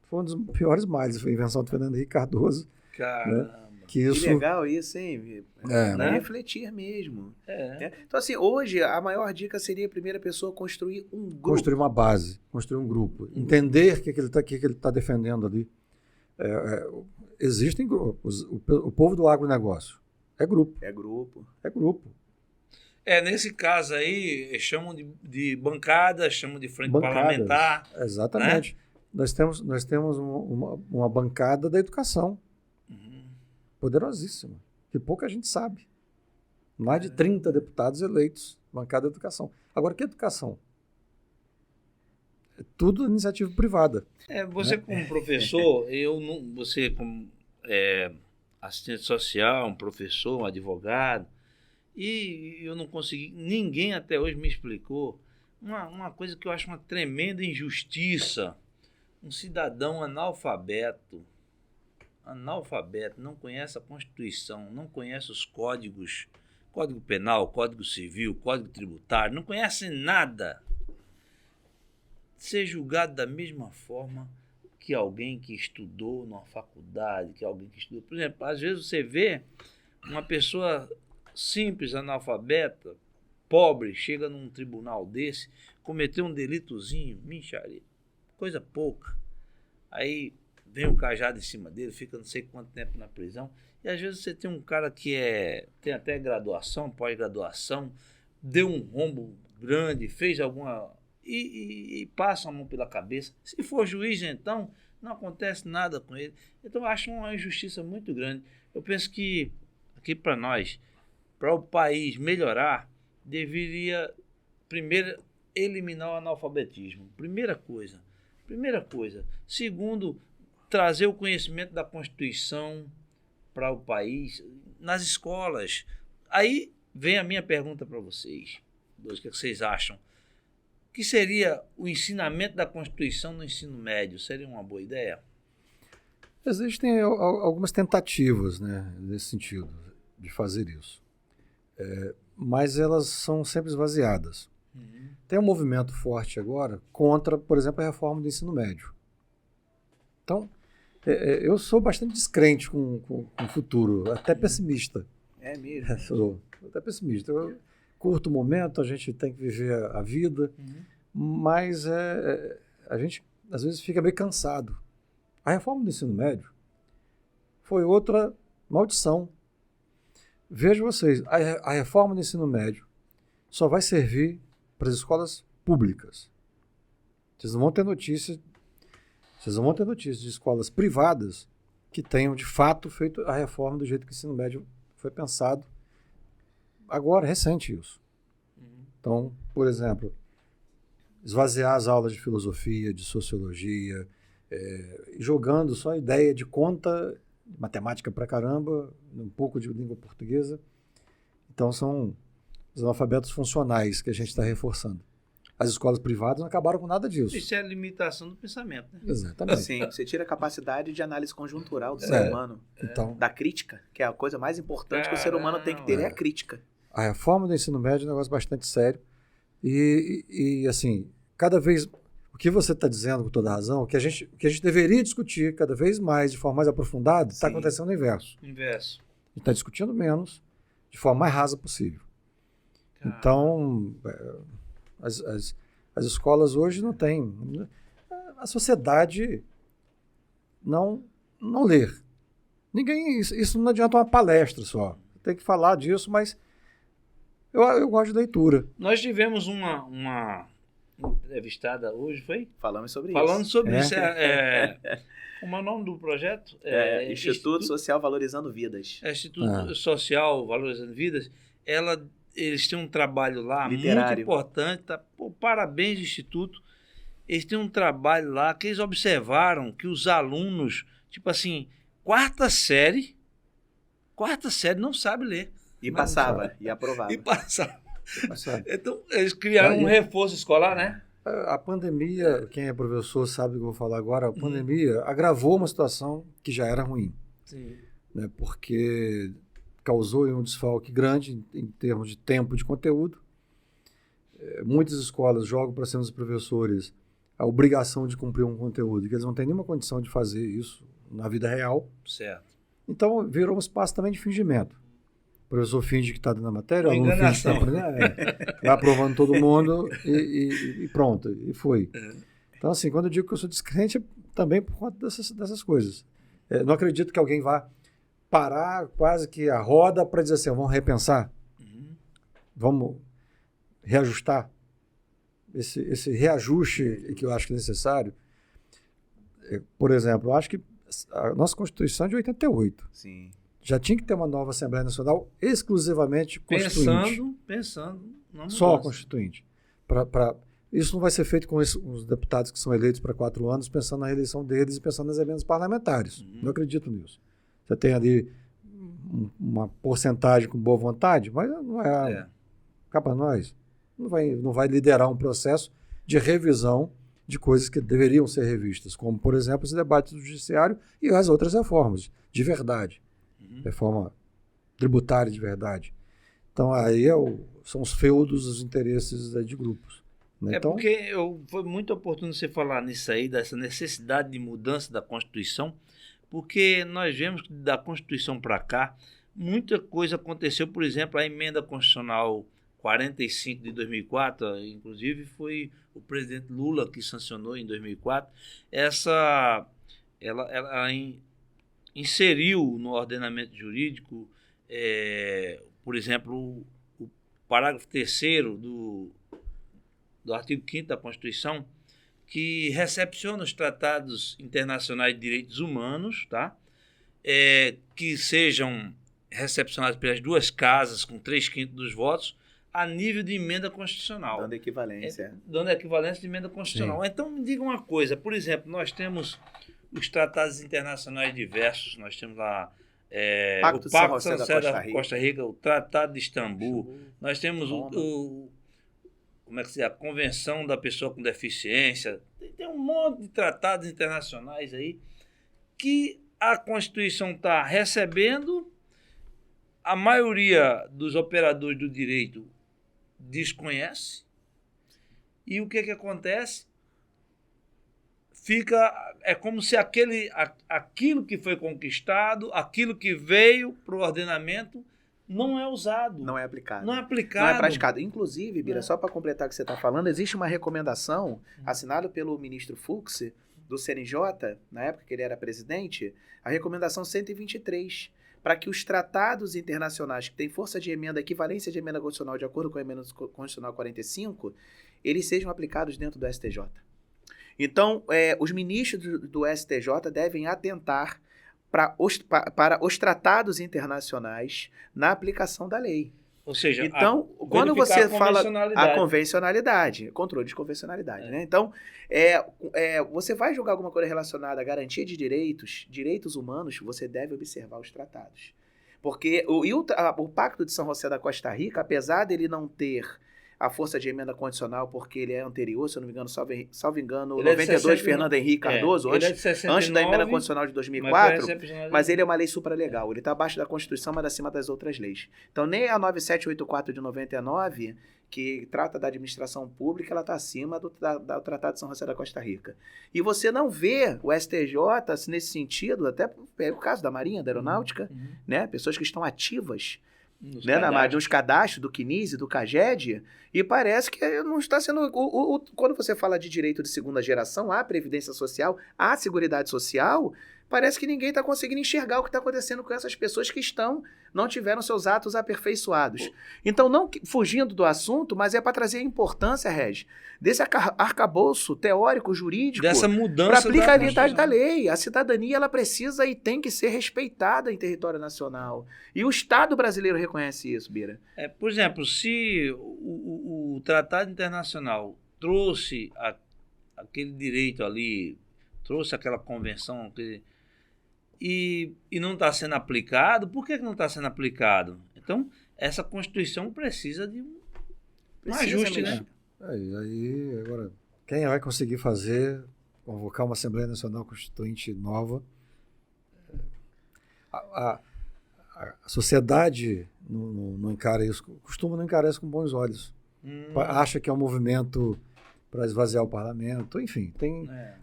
foi um dos piores males. Foi a invenção do Fernando Henrique Cardoso. Caramba. Que isso... Que legal isso, hein? É. Né? Refletir mesmo. É. Né? Então, assim, hoje a maior dica seria a primeira pessoa construir um grupo. Construir uma base, construir um grupo. Entender o que ele está defendendo ali. Existem grupos. O povo do agronegócio é grupo. É grupo. É grupo. Nesse caso aí, chamam de bancada, chamam de frente Bancadas, parlamentar. Exatamente. Né? Nós temos uma bancada da educação. Poderosíssima. Que pouca gente sabe. Mais de 30 deputados eleitos. Bancada da educação. Agora, que educação? É tudo iniciativa privada. Você como professor, você como assistente social, um professor, um advogado, e eu não consegui, ninguém até hoje me explicou uma coisa que eu acho uma tremenda injustiça. Um cidadão analfabeto, não conhece a Constituição, não conhece os códigos, Código Penal, Código Civil, Código Tributário, não conhece nada, ser julgado da mesma forma que alguém que estudou numa faculdade, que alguém que estudou. Por exemplo, às vezes você vê uma pessoa simples, analfabeta, pobre, chega num tribunal desse, cometeu um delitozinho, mixaria, coisa pouca. Aí vem o cajado em cima dele, fica não sei quanto tempo na prisão. E às vezes você tem um cara que tem até graduação, pós-graduação, deu um rombo grande, fez alguma... E passa a mão pela cabeça. Se for juiz, então, não acontece nada com ele. Então, eu acho uma injustiça muito grande. Eu penso que, aqui para nós, para o país melhorar, deveria, primeiro, eliminar o analfabetismo. Primeira coisa. Segundo, trazer o conhecimento da Constituição para o país, nas escolas. Aí vem a minha pergunta para vocês. O que vocês acham? O que seria o ensinamento da Constituição no ensino médio? Seria uma boa ideia? Existem algumas tentativas, né, nesse sentido, de fazer isso. Mas elas são sempre esvaziadas. Tem um movimento forte agora contra, por exemplo, a reforma do ensino médio. Então, eu sou bastante descrente com o futuro, até pessimista. É mesmo? Sou até pessimista. Curto momento, a gente tem que viver a vida, mas a gente, às vezes, fica meio cansado. A reforma do ensino médio foi outra maldição. Vejam vocês, a reforma do ensino médio só vai servir para as escolas públicas. Vocês não vão ter notícia de escolas privadas que tenham, de fato, feito a reforma do jeito que o ensino médio foi pensado. Agora, recente isso. Então, por exemplo, esvaziar as aulas de filosofia, de sociologia, jogando só a ideia de conta, matemática pra caramba, um pouco de língua portuguesa. Então, são os analfabetos funcionais que a gente está reforçando. As escolas privadas não acabaram com nada disso. Isso é a limitação do pensamento, né? Exatamente. Sim, você tira a capacidade de análise conjuntural do ser humano. Então, Da crítica, que é a coisa mais importante que o ser humano tem que ter, é a crítica. a reforma do ensino médio é um negócio bastante sério. E assim, cada vez... O que você está dizendo com toda razão, o que a gente deveria discutir cada vez mais, de forma mais aprofundada, está acontecendo no inverso. A gente está discutindo menos, de forma mais rasa possível. Então, as escolas hoje não têm... A sociedade não lê. Isso não adianta uma palestra só. Tem que falar disso, mas eu gosto de leitura. Nós tivemos uma entrevistada hoje, foi? Falando sobre isso. Como é o nome do projeto? Instituto Social Valorizando Vidas. Instituto Social Valorizando Vidas. Ela eles têm um trabalho lá Literário. muito importante. Tá? Pô, parabéns, Instituto. Eles têm um trabalho lá que eles observaram que os alunos, tipo assim, quarta série não sabe ler. E passava, e aprovava. E passava. Sabe? Então, eles criaram um reforço escolar, né? A pandemia, quem é professor sabe o que eu vou falar agora, a pandemia agravou uma situação que já era ruim, Sim. né? Porque causou um desfalque grande em termos de tempo de conteúdo. Muitas escolas jogam para cima dos professores a obrigação de cumprir um conteúdo, que eles não têm nenhuma condição de fazer isso na vida real. Certo. Então, virou um espaço também de fingimento. O professor finge que está dando a matéria, o Uma aluno finge que está enganação. aprendendo, vai aprovando todo mundo e pronto, e foi. Então, assim, quando eu digo que eu sou descrente, é também por conta dessas coisas. Não acredito que alguém vá parar quase que a roda para dizer assim, vamos repensar, vamos reajustar. Esse reajuste que eu acho que é necessário, por exemplo, eu acho que a nossa Constituição é de 88. Sim. Já tinha que ter uma nova Assembleia Nacional exclusivamente constituinte. Pensando. Só constituinte. Isso não vai ser feito com os deputados que são eleitos para 4 anos, pensando na reeleição deles e pensando nas emendas parlamentares. Não acredito nisso. Você tem ali uma porcentagem com boa vontade, mas não é cá para nós. Não vai liderar um processo de revisão de coisas que deveriam ser revistas, como, por exemplo, esse debate do judiciário e as outras reformas, de verdade. Reforma tributária de verdade. Então, aí são os feudos, os interesses de grupos. Né? Então, porque foi muito oportuno você falar nisso aí, dessa necessidade de mudança da Constituição, porque nós vemos que da Constituição para cá, muita coisa aconteceu. Por exemplo, a emenda constitucional 45 de 2004, inclusive foi o presidente Lula que sancionou em 2004, ela inseriu no ordenamento jurídico, por exemplo, o parágrafo 3º do artigo 5º da Constituição, que recepciona os tratados internacionais de direitos humanos, tá? Que sejam recepcionados pelas duas casas com 3/5 dos votos, a nível de emenda constitucional. Dando equivalência. Dando equivalência de emenda constitucional. Sim. Então, me diga uma coisa. Por exemplo, nós temos os tratados internacionais diversos. Nós temos lá o Pacto de São José da Costa Rica, o Tratado de Istambul. Nós temos como é que se diz? A Convenção da Pessoa com Deficiência. Tem um monte de tratados internacionais aí que a Constituição está recebendo. A maioria dos operadores do direito desconhece. E o que acontece? É como se aquilo que foi conquistado, aquilo que veio para o ordenamento, não é usado. Não é aplicado. Não é aplicado. Não é praticado. Inclusive, Bira, só para completar o que você está falando, existe uma recomendação assinada pelo ministro Fux, do CNJ, na época que ele era presidente, a recomendação 123, para que os tratados internacionais que têm força de emenda, equivalência de emenda constitucional de acordo com a emenda constitucional 45, eles sejam aplicados dentro do STJ. Então, os ministros do STJ devem atentar para os tratados internacionais na aplicação da lei. Ou seja, então, quando você fala a convencionalidade, controle de convencionalidade, né? Então, você vai julgar alguma coisa relacionada à garantia de direitos humanos, você deve observar os tratados. Porque o Pacto de São José da Costa Rica, apesar dele não ter a força de emenda condicional, porque ele é anterior, se eu não me engano, salvo engano, 92, Fernando Henrique Cardoso, antes da emenda condicional de 2004, mas ele é uma lei supralegal. Ele está abaixo da Constituição, mas acima das outras leis. Então, nem a 9784 de 99, que trata da administração pública, ela está acima do Tratado de São José da Costa Rica. E você não vê o STJ nesse sentido, até o caso da Marinha, da Aeronáutica, né? Pessoas que estão ativas nos cadastros do CNIS e do CAGED, e parece que não está sendo... Quando você fala de direito de segunda geração, a Previdência Social, a Seguridade Social, parece que ninguém está conseguindo enxergar o que está acontecendo com essas pessoas que não tiveram seus atos aperfeiçoados. Então, não fugindo do assunto, mas é para trazer a importância, Regi, desse arcabouço teórico, jurídico, dessa para mudança aplicabilidade da Constituição. lei. A cidadania ela precisa e tem que ser respeitada em território nacional. E o Estado brasileiro reconhece isso, Bira. Por exemplo, se o Tratado Internacional trouxe aquele direito ali, trouxe aquela convenção e não está sendo aplicado, por que não está sendo aplicado? Então, essa Constituição precisa de um ajuste, né? E aí, agora, quem vai conseguir convocar uma Assembleia Nacional Constituinte nova? A sociedade não encara isso, costuma não encarar isso com bons olhos. Acha que é um movimento para esvaziar o parlamento, enfim,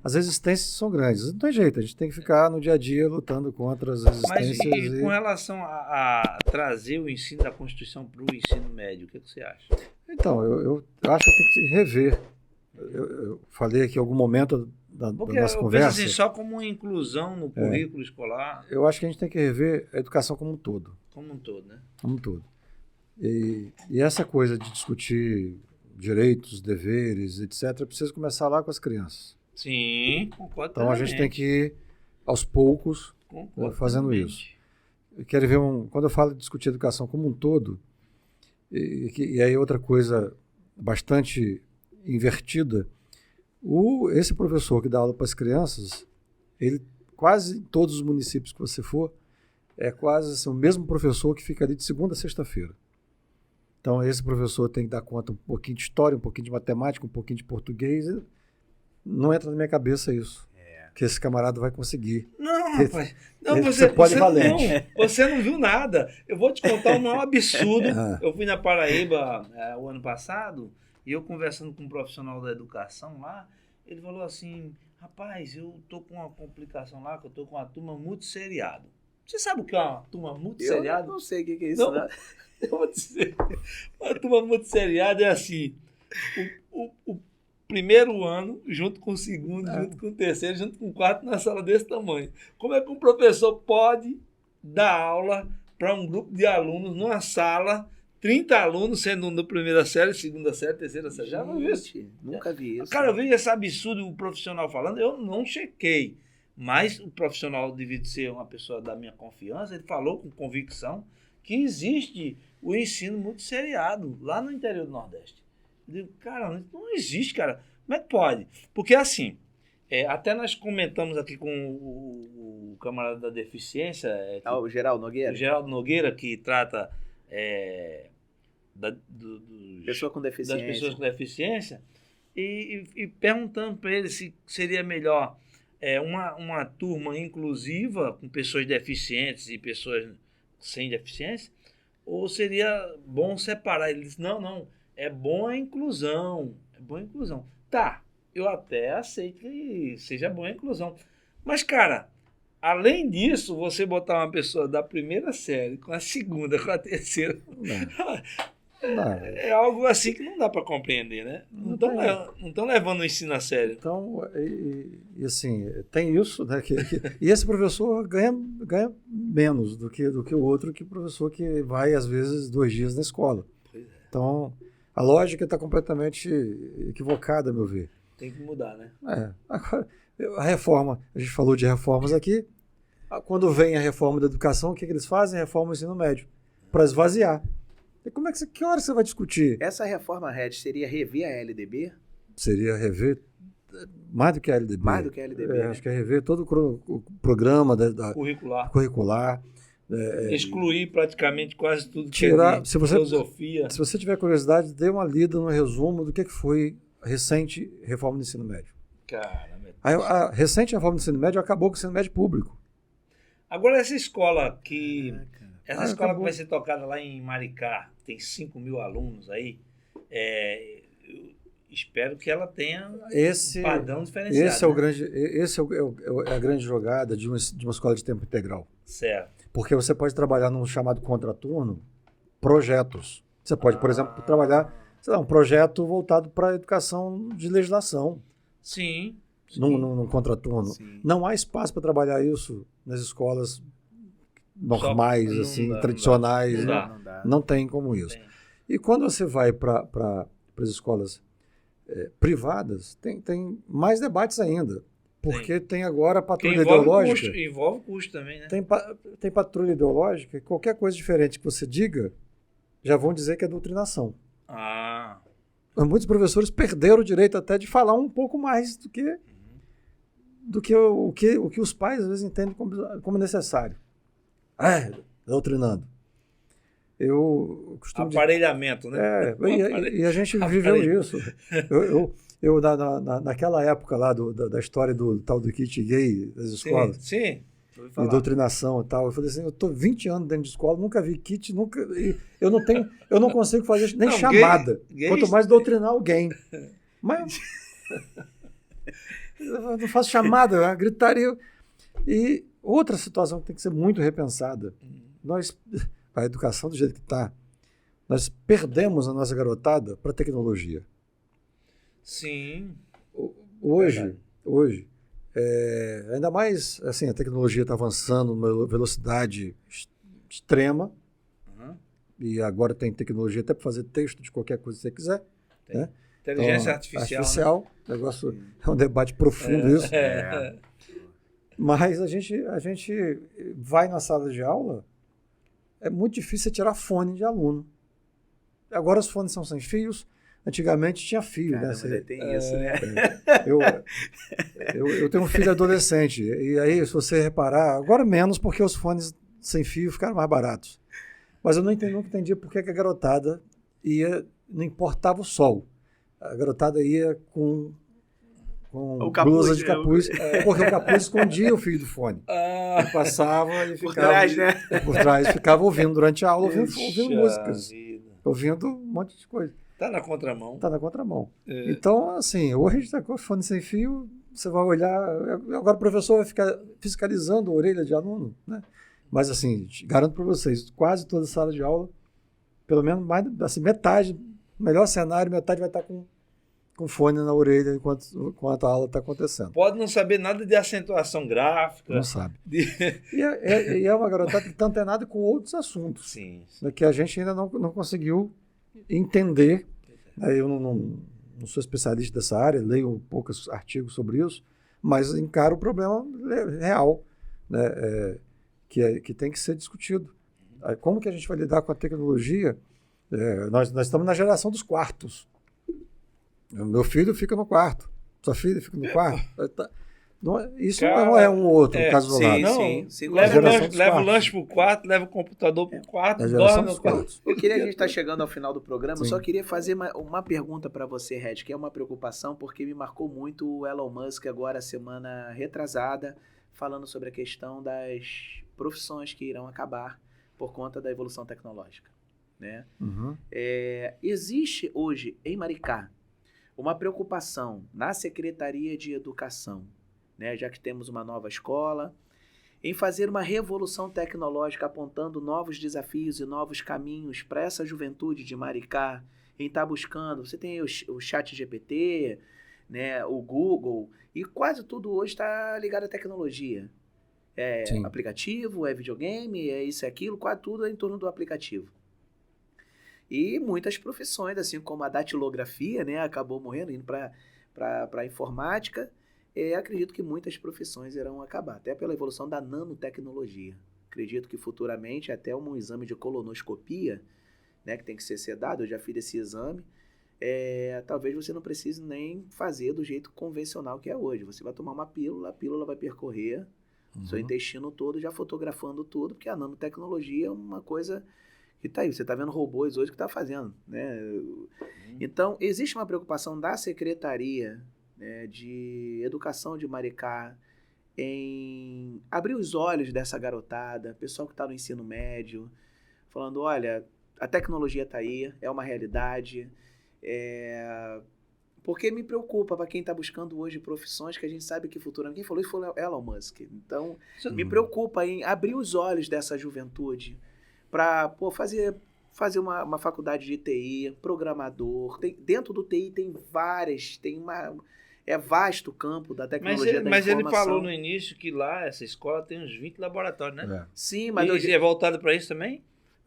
as resistências são grandes, não tem jeito, a gente tem que ficar no dia a dia lutando contra as resistências. Mas com relação a trazer o ensino da Constituição para o ensino médio, o que você acha? Então, eu acho que tem que rever. Eu falei aqui em algum momento da nossa conversa. Penso assim, só como uma inclusão no currículo escolar. Eu acho que a gente tem que rever a educação como um todo. Como um todo, né? Como um todo. E essa coisa de discutir direitos, deveres, etc., precisa começar lá com as crianças. Sim, concordo. Então a gente tem que ir aos poucos fazendo isso. Eu quero ver quando eu falo de discutir educação como um todo, e aí outra coisa bastante invertida, esse professor que dá aula para as crianças, ele quase em todos os municípios que você for, é quase assim, o mesmo professor que fica ali de segunda a sexta-feira. Então, esse professor tem que dar conta um pouquinho de história, um pouquinho de matemática, um pouquinho de português. Não entra na minha cabeça isso. Que esse camarada vai conseguir. Não, rapaz. Não, você pode valente. Você não viu nada. Eu vou te contar um maior absurdo. Eu fui na Paraíba o ano passado e eu conversando com um profissional da educação lá, ele falou assim, rapaz, eu tô com uma complicação lá, que eu tô com uma turma multisseriado. Você sabe o que é uma turma multisseriado? Eu não sei o que é isso, não. Eu vou dizer, uma turma multisseriada é assim, o primeiro ano, junto com o segundo, junto com o terceiro, junto com o quarto, na sala desse tamanho. Como é que um professor pode dar aula para um grupo de alunos numa sala, 30 alunos, sendo da primeira série, segunda série, terceira série? Já não vi isso. Nunca vi isso. Cara, eu vi esse absurdo, o profissional falando, eu não chequei, mas o profissional, devido ser uma pessoa da minha confiança, ele falou com convicção que existe o ensino multisseriado lá no interior do Nordeste. Eu digo, cara, não existe, cara. Como é que pode? Porque assim, até nós comentamos aqui com o camarada da deficiência. O Geraldo Nogueira? O Geraldo Nogueira, que trata Pessoa com deficiência. das pessoas com deficiência, e perguntando para ele se seria melhor uma turma inclusiva com pessoas deficientes e pessoas sem deficiência, ou seria bom separar. Ele disse, não, é bom a inclusão, Tá, eu até aceito que seja boa a inclusão. Mas, cara, além disso, você botar uma pessoa da primeira série com a segunda, com a terceira, é algo assim que não dá para compreender, né? Não estão levando o ensino a sério. Então, e assim, tem isso, né? E esse professor ganha menos do que o outro, que o professor que vai, às vezes, 2 dias na escola. Então, a lógica está completamente equivocada, a meu ver. Tem que mudar, né? Agora, a reforma, a gente falou de reformas aqui. Quando vem a reforma da educação, o que eles fazem? Reforma do ensino médio, para esvaziar. E que hora você vai discutir? Essa reforma, Red, seria rever a LDB? Seria rever mais do que a LDB. Mais do que a LDB. Acho que é rever todo o programa curricular. Excluir praticamente quase tudo tirar, que é de filosofia. Se você tiver curiosidade, dê uma lida no resumo do que foi a recente reforma do ensino médio. Caramba. A recente reforma do ensino médio acabou com o ensino médio público. Agora, essa escola que acabou. vai ser tocada lá em Maricá, tem 5 mil alunos aí, eu espero que ela tenha um padrão diferenciado. Esse é a grande jogada de uma escola de tempo integral. Certo. Porque você pode trabalhar num chamado contraturno, projetos. Você pode, por exemplo, trabalhar um projeto voltado para a educação de legislação. Sim. num contraturno. Sim. Não há espaço para trabalhar isso nas escolas normais, Não assim, dá, tradicionais. não dá. Não dá. Não tem como isso. Tem. E quando você vai para as escolas privadas, tem mais debates ainda. Porque tem agora a Porque patrulha ideológica. envolve custo também, né? Tem patrulha ideológica, e qualquer coisa diferente que você diga, já vão dizer que é doutrinação. Ah, Muitos professores perderam o direito até de falar um pouco mais do que o que os pais às vezes entendem como necessário. Doutrinando. Eu costumo dizer. aparelhamento, né? E a gente viveu isso. Eu naquela época lá da história do tal do kit gay das escolas, Sim. Ouvi e falar. doutrinação e tal, eu falei assim, eu estou 20 anos dentro de escola, nunca vi kit, eu não consigo fazer nem Não, chamada, gay- quanto mais doutrinar alguém. Mas eu não faço chamada, eu gritaria. E outra situação que tem que ser muito repensada, a educação do jeito que está, nós perdemos a nossa garotada para a tecnologia. Sim. Hoje, ainda mais assim, a tecnologia está avançando numa velocidade extrema, e agora tem tecnologia até para fazer texto de qualquer coisa que você quiser. Né? Inteligência Então, artificial. Negócio, é um debate profundo isso. Mas a gente vai na sala de aula, é muito difícil você tirar fone de aluno. Agora os fones são sem fios, antigamente tinha fio. Caramba, Né? ainda tem isso, né? Eu tenho um filho adolescente, e aí, se você reparar, agora menos porque os fones sem fio ficaram mais baratos. Mas eu nunca entendi por que a garotada não importava o sol. A garotada ia com O capuz, blusa de capuz, porque o capuz escondia o fio do fone. Ele passava e Por ficava trás, né? por trás, ficava ouvindo durante a aula, ouvindo Puxa músicas, vida. ouvindo um monte de coisa. Tá na contramão. Está na contramão. Então, assim, hoje a gente está com o fone sem fio, você vai olhar, agora o professor vai ficar fiscalizando a orelha de aluno, né? Mas, assim, garanto para vocês, quase toda sala de aula, pelo menos mais, assim, metade, melhor cenário, metade vai estar com fone na orelha enquanto a aula está acontecendo. Pode não saber nada de acentuação gráfica. Não sabe. E é uma garotada que está antenada com outros assuntos, Sim. né, que a gente ainda não conseguiu entender. Eu não sou especialista dessa área, leio poucos artigos sobre isso, mas encaro o problema real, né, que tem que ser discutido. Como que a gente vai lidar com a tecnologia? Nós estamos na geração dos quartos. Meu filho fica no quarto, sua filha fica no quarto. Isso não é um outro caso isolado. Sim. Leva o lanche pro quarto, leva o computador pro quarto, A geração dorme dos no quarto. quartos. Eu queria, a gente está chegando ao final do programa, eu Sim. só queria fazer uma pergunta para você, Red, que é uma preocupação, porque me marcou muito o Elon Musk agora, semana retrasada, falando sobre a questão das profissões que irão acabar por conta da evolução tecnológica, né? Uhum. Existe hoje, em Maricá, uma preocupação na Secretaria de Educação, né, já que temos uma nova escola, em fazer uma revolução tecnológica apontando novos desafios e novos caminhos para essa juventude de Maricá, em estar buscando. Você tem o chat GPT, né, o Google, e quase tudo hoje está ligado à tecnologia. Sim. Aplicativo, é videogame, é isso e aquilo, quase tudo é em torno do aplicativo. E muitas profissões, assim como a datilografia, né, acabou morrendo, indo para a informática. Acredito que muitas profissões irão acabar, até pela evolução da nanotecnologia. Acredito que futuramente até um exame de colonoscopia, né, que tem que ser sedado, eu já fiz esse exame, talvez você não precise nem fazer do jeito convencional que é hoje. Você vai tomar uma pílula, a pílula vai percorrer seu intestino todo, já fotografando tudo, porque a nanotecnologia é uma coisa que está aí. Você está vendo robôs hoje que está fazendo, né? Então, existe uma preocupação da Secretaria, né, de Educação de Maricá em abrir os olhos dessa garotada, pessoal que está no ensino médio, falando, olha, a tecnologia está aí, é uma realidade, porque me preocupa para quem está buscando hoje profissões que a gente sabe que futuramente, quem falou isso foi o Elon Musk, então me preocupa em abrir os olhos dessa juventude para fazer uma faculdade de TI, programador, dentro do TI tem várias, É vasto o campo da tecnologia da Mas ele informação. falou no início que lá, essa escola tem uns 20 laboratórios, né? Sim, mas E é voltado para isso também?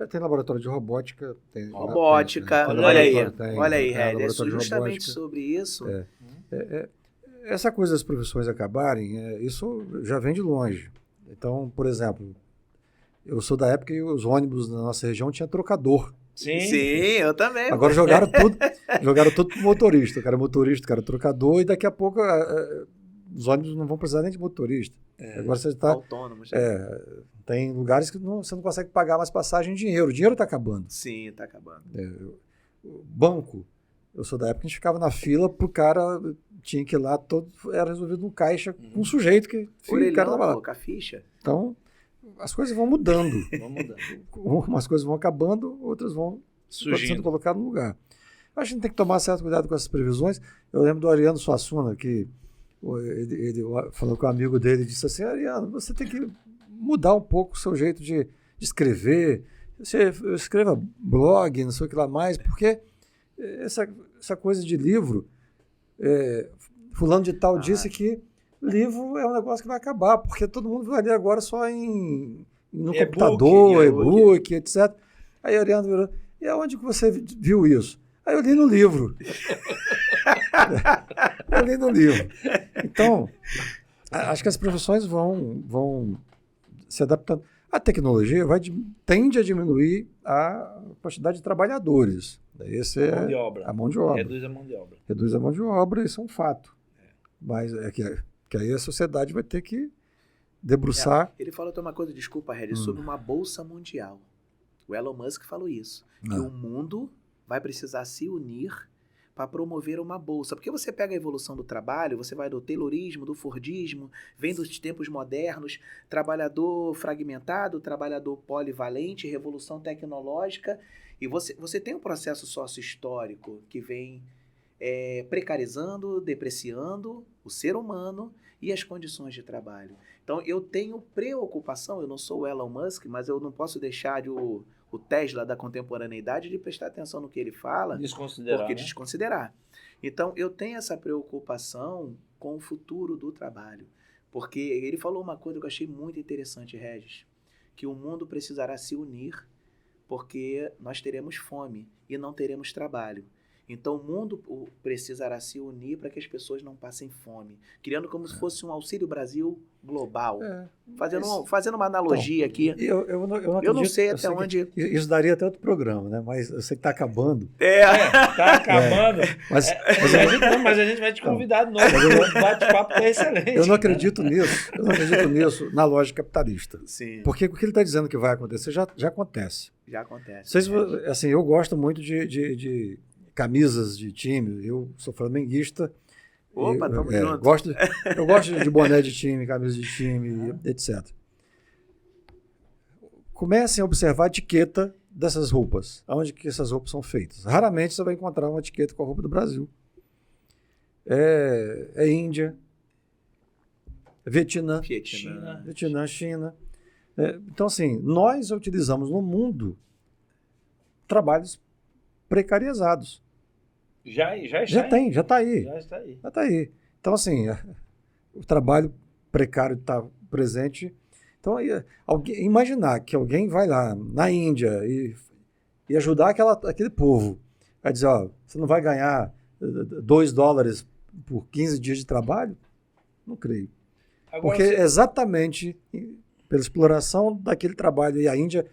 Tem laboratório de robótica. Tem robótica, tem olha aí, laboratório, olha aí, tem Red, é laboratório de justamente robótica. sobre isso. Essa coisa das profissões acabarem, isso já vem de longe. Então, por exemplo, eu sou da época que os ônibus na nossa região tinha trocador. Sim, eu também. Agora jogaram tudo pro motorista. O cara é motorista, o cara é trocador, e daqui a pouco os ônibus não vão precisar nem de motorista. Agora você está... Autônomos. Tem lugares que você não consegue pagar mais passagem em dinheiro. O dinheiro está acabando. Sim, está acabando. O banco, eu sou da época que a gente ficava na fila pro cara, tinha que ir lá, era resolvido no caixa com um sujeito que o cara tava lá. Colocar ficha. Então, as coisas vão mudando. Vamos mudar. Umas coisas vão acabando, outras vão sendo colocadas no lugar. Acho que a gente tem que tomar certo cuidado com essas previsões. Eu lembro do Ariano Suassuna, que ele falou com um amigo dele, disse assim: Ariano, você tem que mudar um pouco o seu jeito de escrever. Você escreva blog, não sei o que lá mais, porque essa coisa de livro, fulano de tal disse que livro é um negócio que vai acabar, porque todo mundo vai ler agora só no computador, e-book, etc. Aí o Ariano virou: e aonde que você viu isso? Aí eu li no livro. Eu li no livro. Então, acho que as profissões vão se adaptando. A tecnologia tende a diminuir a quantidade de trabalhadores. Esse é a mão de obra. Reduz a mão de obra. Reduz a mão de obra, isso é um fato. Mas é que aí a sociedade vai ter que debruçar. Ele falou até uma coisa, desculpa, Red, sobre uma bolsa mundial. O Elon Musk falou isso. Que o mundo vai precisar se unir para promover uma bolsa. Porque você pega a evolução do trabalho, você vai do Taylorismo, do Fordismo, vem dos tempos modernos, trabalhador fragmentado, trabalhador polivalente, revolução tecnológica, e você tem um processo sócio-histórico que vem precarizando, depreciando o ser humano e as condições de trabalho. Então, eu tenho preocupação, eu não sou o Elon Musk, mas eu não posso deixar o Tesla da contemporaneidade de prestar atenção no que ele fala, desconsiderar. Então, eu tenho essa preocupação com o futuro do trabalho, porque ele falou uma coisa que eu achei muito interessante, Regis, que o mundo precisará se unir porque nós teremos fome e não teremos trabalho. Então, o mundo precisará se unir para que as pessoas não passem fome, criando como se fosse um Auxílio Brasil global. Fazendo uma analogia aqui. Eu não sei até onde... Isso daria até outro programa, né? Mas eu sei que está acabando. Está acabando. Mas a gente vai te convidar de novo. O bate-papo é excelente. Eu não acredito nisso. Eu não acredito nisso na lógica capitalista. Sim. Porque o que ele está dizendo que vai acontecer já acontece. Já acontece. Assim, eu gosto muito de camisas de time, eu sou flamenguista. Opa, tamo junto. Eu gosto de boné de time, camisa de time, etc. Comecem a observar a etiqueta dessas roupas, aonde que essas roupas são feitas. Raramente você vai encontrar uma etiqueta com a roupa do Brasil. É Índia, Vietnã, China. Então, assim, nós utilizamos no mundo trabalhos precarizados. Já está aí. Já está aí. Então, assim, o trabalho precário está presente. Então, imaginar que alguém vai lá na Índia e ajudar aquele povo a dizer, você não vai ganhar $2 por 15 dias de trabalho? Não creio. Porque exatamente pela exploração daquele trabalho. E a Índia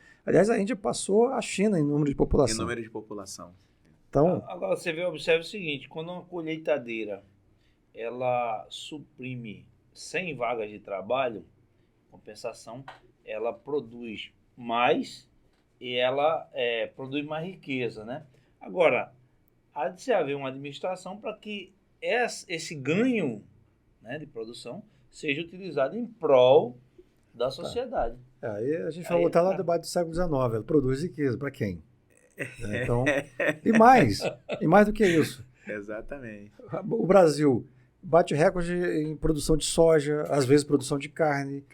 passou a China em número de população. Então, agora você observa o seguinte: quando uma colheitadeira ela suprime 100 vagas de trabalho, compensação, ela produz mais e ela produz mais riqueza, né? Agora, há de se haver uma administração para que esse ganho, né, de produção seja utilizado em prol da sociedade. Aí a gente vai voltar lá no debate do século XIX, ela produz riqueza para quem? Então, e mais do que isso. Exatamente. O Brasil bate recorde em produção de soja, às vezes produção de carne.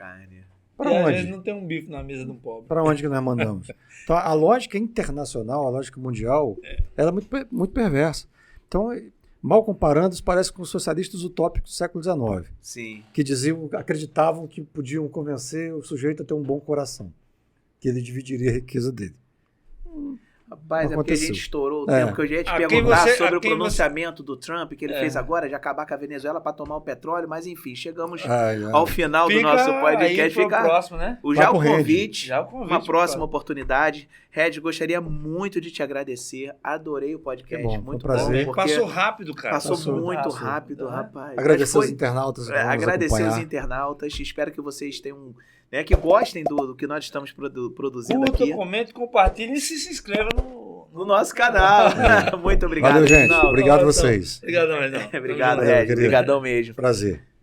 Para onde? Às vezes não tem um bife na mesa de um pobre. Para onde que nós mandamos? Então, a lógica internacional, a lógica mundial, ela é muito, muito perversa. Então, mal comparando, parece com os socialistas utópicos do século XIX, Sim. que acreditavam que podiam convencer o sujeito a ter um bom coração, que ele dividiria a riqueza dele. Rapaz, Não é porque a aconteceu. gente estourou o É. tempo, que eu já ia te A quem perguntar você- sobre a o quem pronunciamento do Trump que ele É. fez agora, de acabar com a Venezuela para tomar o petróleo, mas enfim, chegamos Ai, ai. ao final do nosso podcast. aí pro Fica próximo, né? já Papo o rende. convite, Já o convite, uma próxima cara. oportunidade. Red, gostaria muito de te agradecer. Adorei o podcast, Que bom, foi um muito prazer. bom. Porque Passou rápido, cara. passou muito Passou. rápido, É. rapaz. Agradecer Mas aos internautas que vão nos agradecer acompanhar. os internautas. Espero que vocês tenham, né, que gostem do que nós estamos produzindo Curta, aqui comente, compartilhe e se inscreva no nosso canal. Muito obrigado. Valeu, gente. Reginaldo. Obrigado a vocês. Obrigadão, Reginaldo. Obrigado, Valeu, Red. querido. Obrigadão mesmo. Prazer.